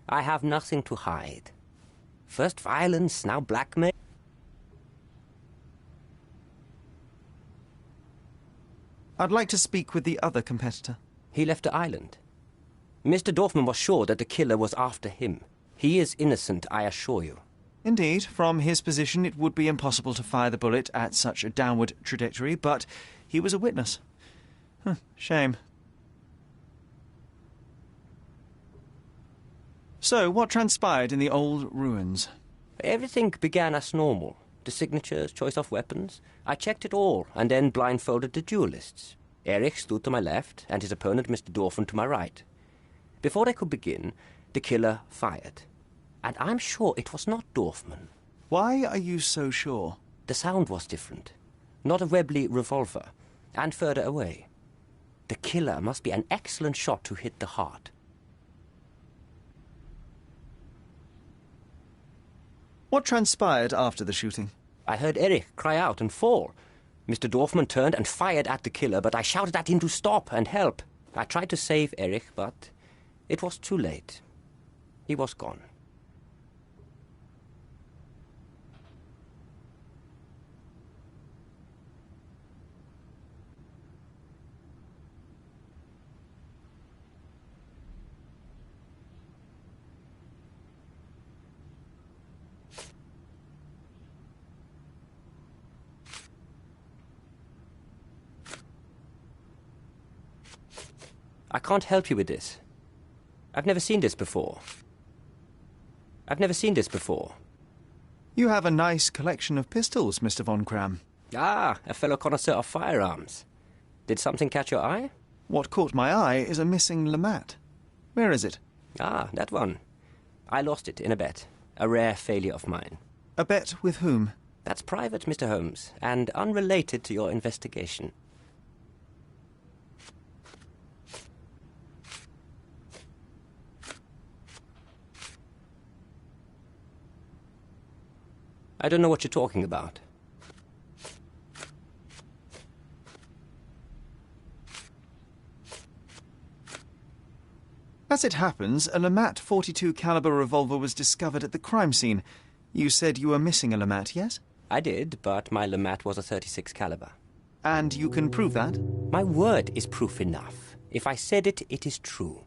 I have nothing to hide. First violence, now blackmail. I'd like to speak with the other competitor. He left the island. Mr. Dorfman was sure that the killer was after him. He is innocent, I assure you. Indeed, from his position it would be impossible to fire the bullet at such a downward trajectory, but he was a witness. Shame. So, what transpired in the old ruins? Everything began as normal. The signatures, choice of weapons. I checked it all, and then blindfolded the duelists. Erich stood to my left, and his opponent, Mr. Dorfman, to my right. Before they could begin, the killer fired. And I'm sure it was not Dorfman. Why are you so sure? The sound was different. Not a Webley revolver, and further away. The killer must be an excellent shot to hit the heart. What transpired after the shooting? I heard Erich cry out and fall. Mr. Dorfman turned and fired at the killer, but I shouted at him to stop and help. I tried to save Erich, but it was too late. He was gone. I can't help you with this. I've never seen this before. You have a nice collection of pistols, Mr. von Kram. Ah, a fellow connoisseur of firearms. Did something catch your eye? What caught my eye is a missing Lamat. Where is it? Ah, that one. I lost it in a bet. A rare failure of mine. A bet with whom? That's private, Mr. Holmes, and unrelated to your investigation. I don't know what you're talking about. As it happens, a Lamat .42 caliber revolver was discovered at the crime scene. You said you were missing a Lamat, yes? I did, but my Lamat was a 36 caliber. And you can prove that? My word is proof enough. If I said it, it is true.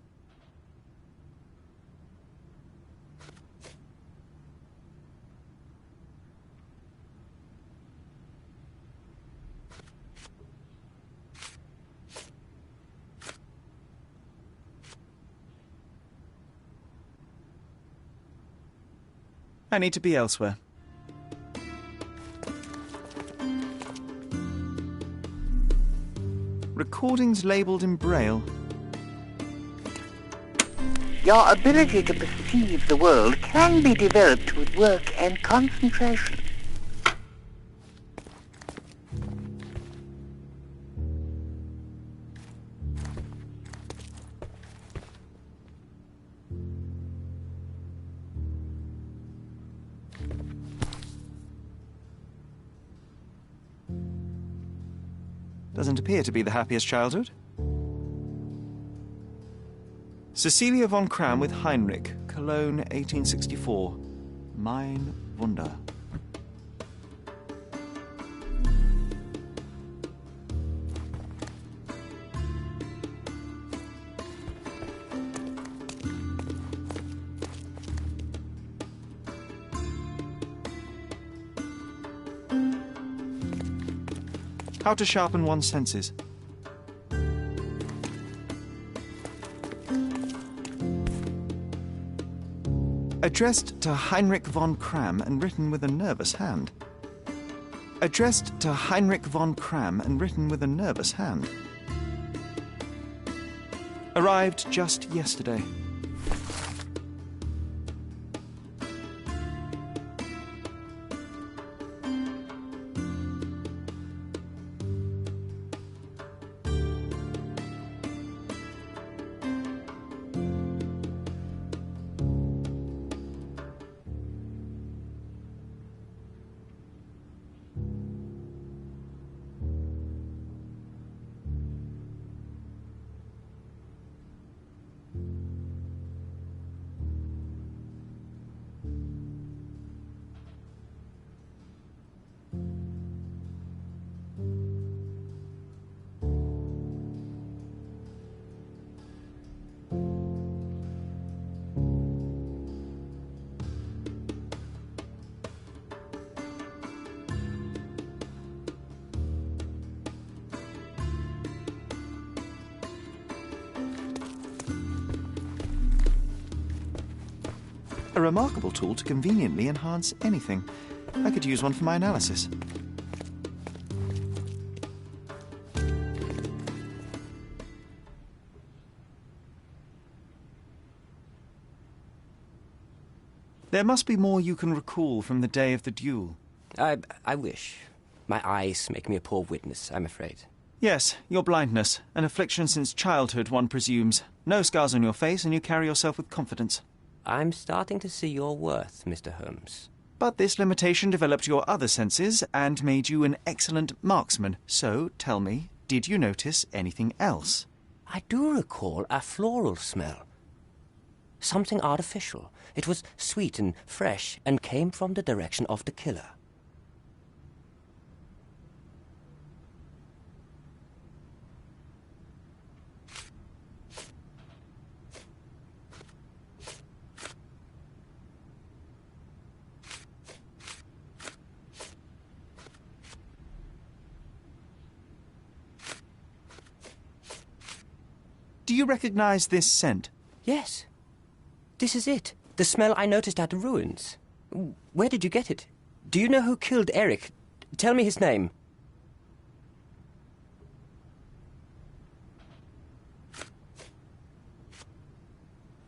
I need to be elsewhere. Recordings labelled in Braille. Your ability to perceive the world can be developed with work and concentration. Doesn't appear to be the happiest childhood. Cecilia von Kram with Heinrich, Cologne, 1864. Mein Wunder. How to sharpen one's senses. Addressed to Heinrich von Kram and written with a nervous hand. Addressed to Heinrich von Kram and written with a nervous hand. Arrived just yesterday. A remarkable tool to conveniently enhance anything. I could use one for my analysis. There must be more you can recall from the day of the duel. I wish. My eyes make me a poor witness, I'm afraid. Yes, your blindness. An affliction since childhood, one presumes. No scars on your face, and you carry yourself with confidence. I'm starting to see your worth, Mr. Holmes. But this limitation developed your other senses and made you an excellent marksman. So, tell me, did you notice anything else? I do recall a floral smell. Something artificial. It was sweet and fresh and came from the direction of the killer. Do you recognize this scent? Yes. This is it. The smell I noticed at the ruins. Where did you get it? Do you know who killed Eric? Tell me his name.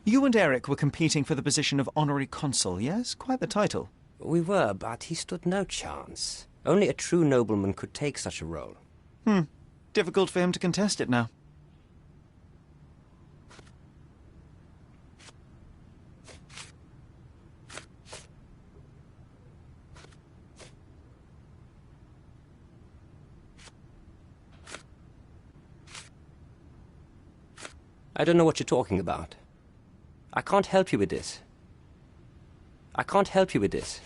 You and Eric were competing for the position of honorary consul, yes? Quite the title. We were, but he stood no chance. Only a true nobleman could take such a role. Difficult for him to contest it now. I don't know what you're talking about. I can't help you with this. I can't help you with this.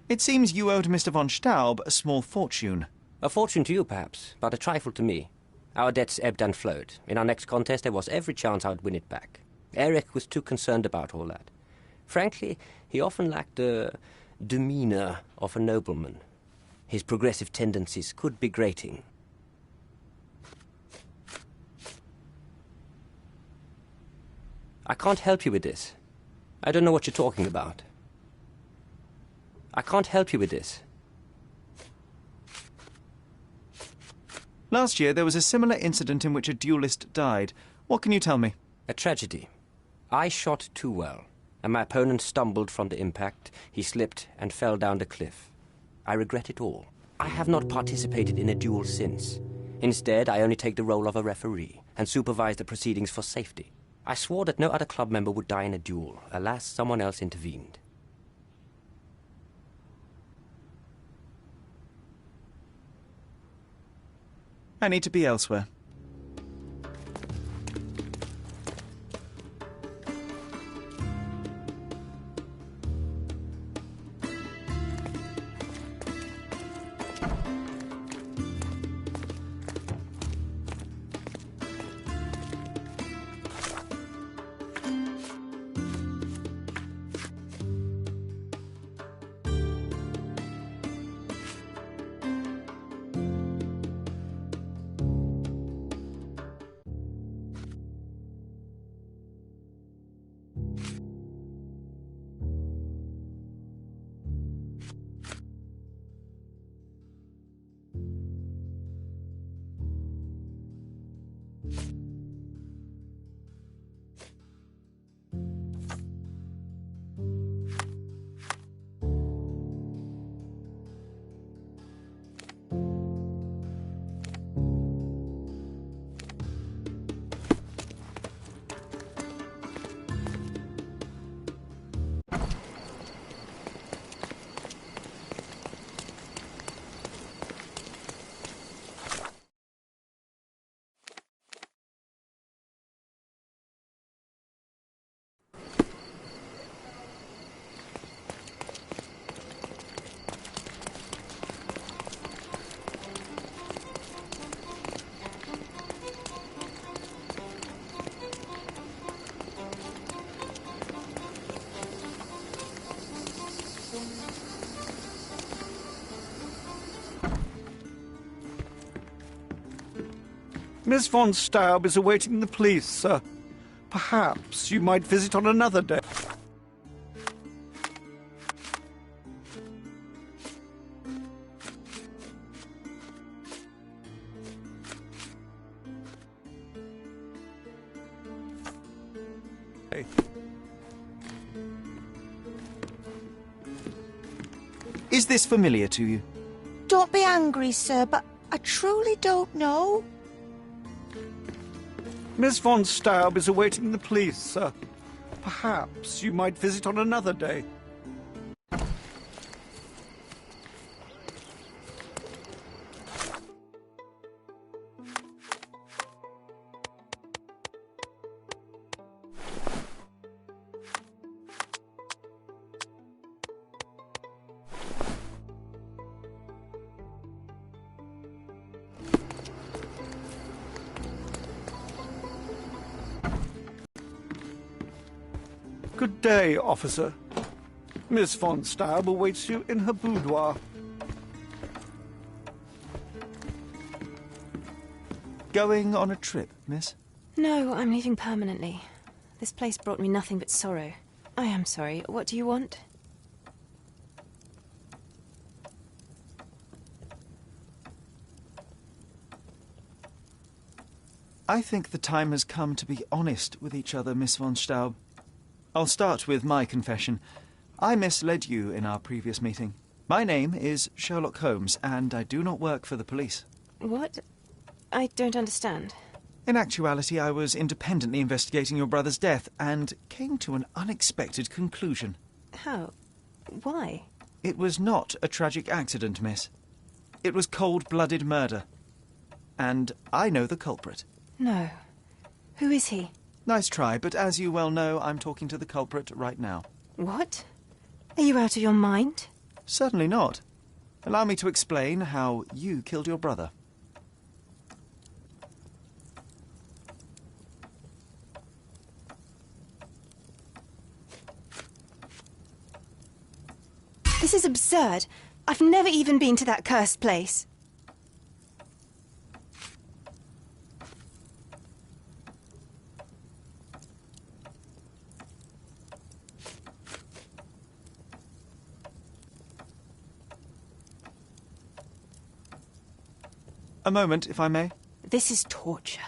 It seems you owed Mr. von Staub a small fortune. A fortune to you, perhaps, but a trifle to me. Our debts ebbed and flowed. In our next contest, there was every chance I would win it back. Eric was too concerned about all that. Frankly, he often lacked the demeanour of a nobleman. His progressive tendencies could be grating. I can't help you with this. I don't know what you're talking about. I can't help you with this. Last year, there was a similar incident in which a duelist died. What can you tell me? A tragedy. I shot too well, and my opponent stumbled from the impact. He slipped and fell down the cliff. I regret it all. I have not participated in a duel since. Instead, I only take the role of a referee and supervise the proceedings for safety. I swore that no other club member would die in a duel. Alas, someone else intervened. I need to be elsewhere. Miss von Staub is awaiting the police, sir. Perhaps you might visit on another day. Is this familiar to you? Don't be angry, sir, but I truly don't know. Miss von Staub is awaiting the police, sir. Perhaps you might visit on another day. Good day, officer. Miss von Staub awaits you in her boudoir. Going on a trip, miss? No, I'm leaving permanently. This place brought me nothing but sorrow. I am sorry. What do you want? I think the time has come to be honest with each other, Miss von Staub. I'll start with my confession. I misled you in our previous meeting. My name is Sherlock Holmes, and I do not work for the police. What? I don't understand. In actuality, I was independently investigating your brother's death and came to an unexpected conclusion. How? Why? It was not a tragic accident, miss. It was cold-blooded murder. and I know the culprit. No. Who is he? Nice try, but as you well know, I'm talking to the culprit right now. What? Are you out of your mind? Certainly not. Allow me to explain how you killed your brother. This is absurd. I've never even been to that cursed place. A moment, if I may. This is torture.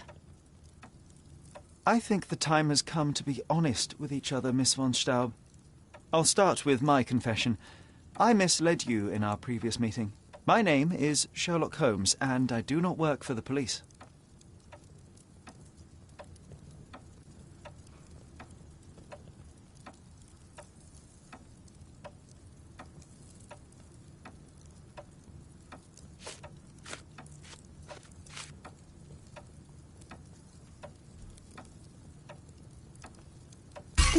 I think the time has come to be honest with each other, Miss von Staub. I'll start with my confession. I misled you in our previous meeting. My name is Sherlock Holmes, and I do not work for the police.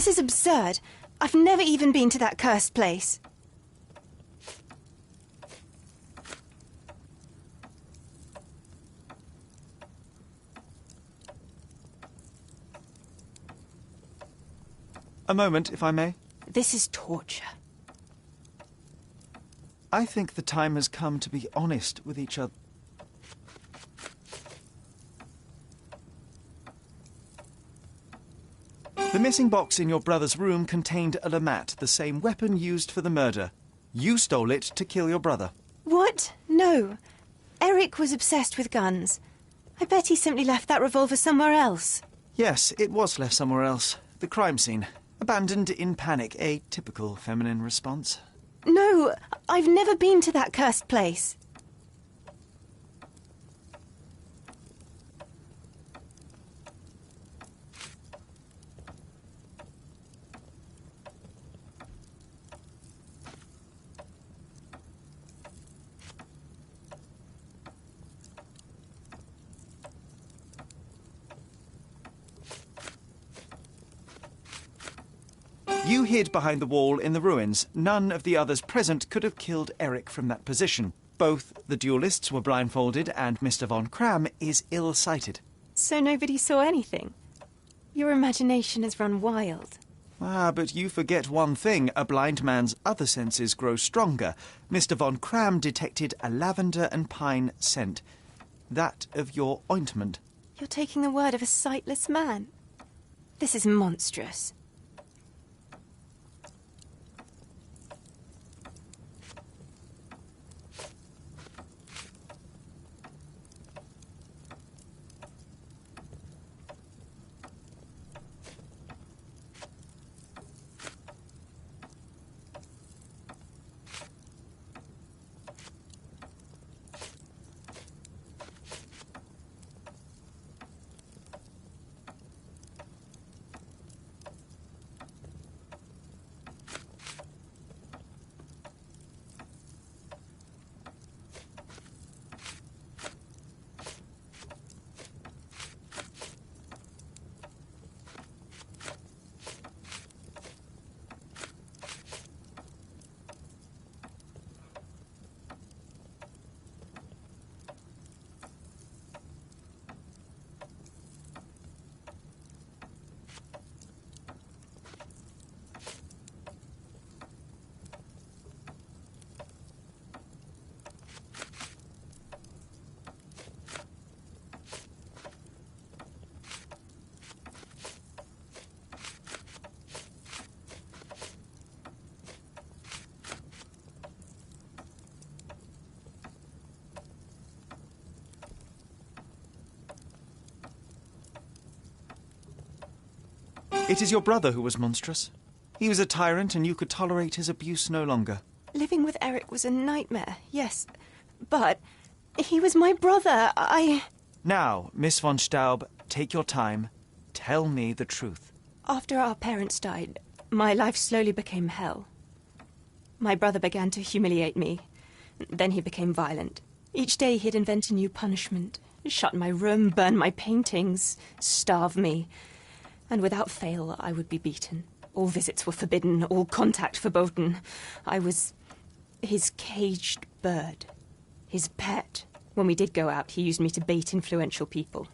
This is absurd. I've never even been to that cursed place. A moment, if I may. This is torture. I think the time has come to be honest with each other. The missing box in your brother's room contained a Lamat, the same weapon used for the murder. You stole it to kill your brother. What? No. Eric was obsessed with guns. I bet he simply left that revolver somewhere else. Yes, it was left somewhere else. The crime scene. Abandoned in panic, a typical feminine response. No, I've never been to that cursed place. You hid behind the wall in the ruins. None of the others present could have killed Eric from that position. Both the duelists were blindfolded, and Mr. von Kram is ill-sighted. So nobody saw anything? Your imagination has run wild. Ah, but you forget one thing. A blind man's other senses grow stronger. Mr. von Kram detected a lavender and pine scent. That of your ointment. You're taking the word of a sightless man. This is monstrous. It is your brother who was monstrous. He was a tyrant, and you could tolerate his abuse no longer. Living with Eric was a nightmare, yes. But he was my brother. Now, Miss von Staub, take your time. Tell me the truth. After our parents died, my life slowly became hell. My brother began to humiliate me. Then he became violent. Each day he'd invent a new punishment, Shut my room, burn my paintings, starve me. And without fail, I would be beaten. All visits were forbidden, all contact verboten. I was his caged bird, his pet. When we did go out, he used me to bait influential people.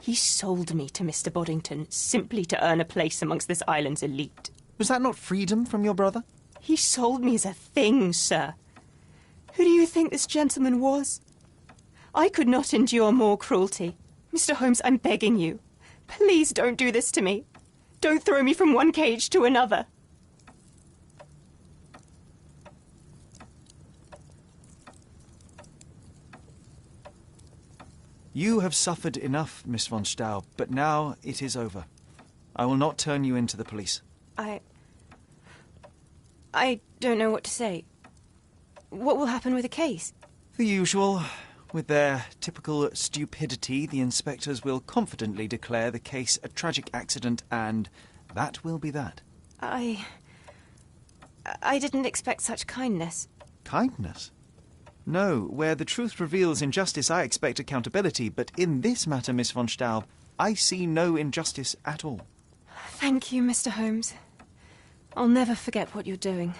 He sold me to Mr. Boddington simply to earn a place amongst this island's elite. Was that not freedom from your brother? He sold me as a thing, sir. Who do you think this gentleman was? I could not endure more cruelty. Mr. Holmes, I'm begging you. Please don't do this to me. Don't throw me from one cage to another. You have suffered enough, Miss von Staub, but now it is over. I will not turn you in to the police. I don't know what to say. What will happen with the case? The usual. With their typical stupidity, the inspectors will confidently declare the case a tragic accident, and that will be that. I didn't expect such kindness. Kindness? No, where the truth reveals injustice, I expect accountability, but in this matter, Miss von Staub, I see no injustice at all. Thank you, Mr. Holmes. I'll never forget what you're doing.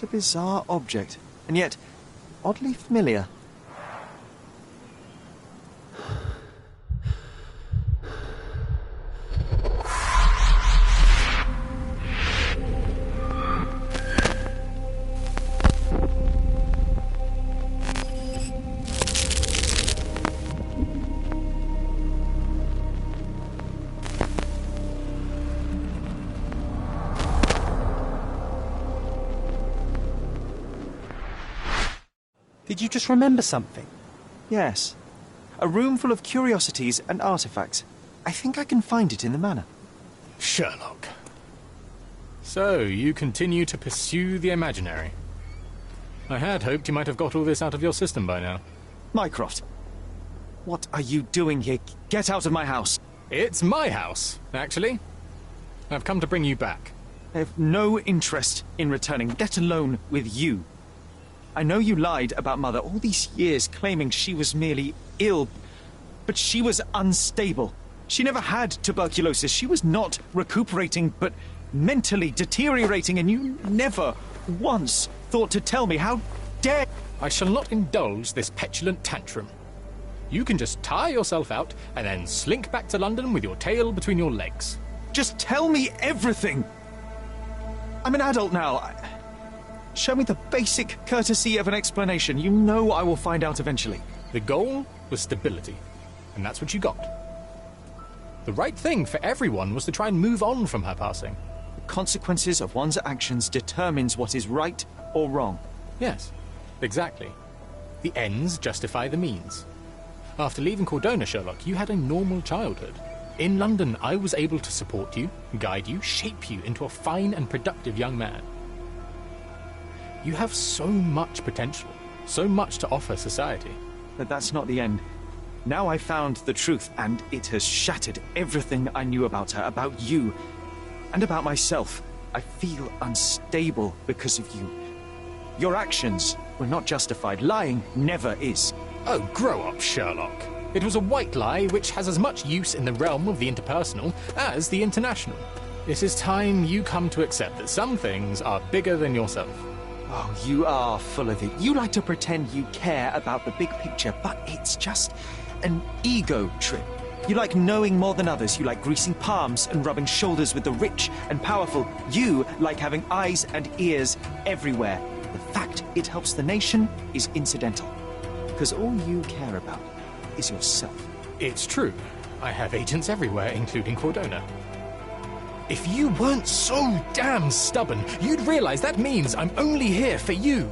A bizarre object, and yet oddly familiar. Did you just remember something? Yes. A room full of curiosities and artifacts. I think I can find it in the manor. Sherlock. So, you continue to pursue the imaginary. I had hoped you might have got all this out of your system by now. Mycroft, what are you doing here? Get out of my house. It's my house, actually. I've come to bring you back. I have no interest in returning, let alone with you. I know you lied about Mother all these years, claiming she was merely ill, but she was unstable. She never had tuberculosis. She was not recuperating, but mentally deteriorating, and you never once thought to tell me. How dare... I shall not indulge this petulant tantrum. You can just tire yourself out and then slink back to London with your tail between your legs. Just tell me everything! I'm an adult now. Show me the basic courtesy of an explanation. You know I will find out eventually. The goal was stability, and that's what you got. The right thing for everyone was to try and move on from her passing. The consequences of one's actions determines what is right or wrong. Yes, exactly. The ends justify the means. After leaving Cordona, Sherlock, you had a normal childhood. In London, I was able to support you, guide you, shape you into a fine and productive young man. You have so much potential, so much to offer society. But that's not the end. Now I found the truth, and it has shattered everything I knew about her, about you, and about myself. I feel unstable because of you. Your actions were not justified. Lying never is. Oh, grow up, Sherlock. It was a white lie which has as much use in the realm of the interpersonal as the international. It is time you come to accept that some things are bigger than yourself. Oh, you are full of it. You like to pretend you care about the big picture, but it's just an ego trip. You like knowing more than others. You like greasing palms and rubbing shoulders with the rich and powerful. You like having eyes and ears everywhere. The fact it helps the nation is incidental. Because all you care about is yourself. It's true. I have agents everywhere, including Cordona. If you weren't so damn stubborn, you'd realize that means I'm only here for you.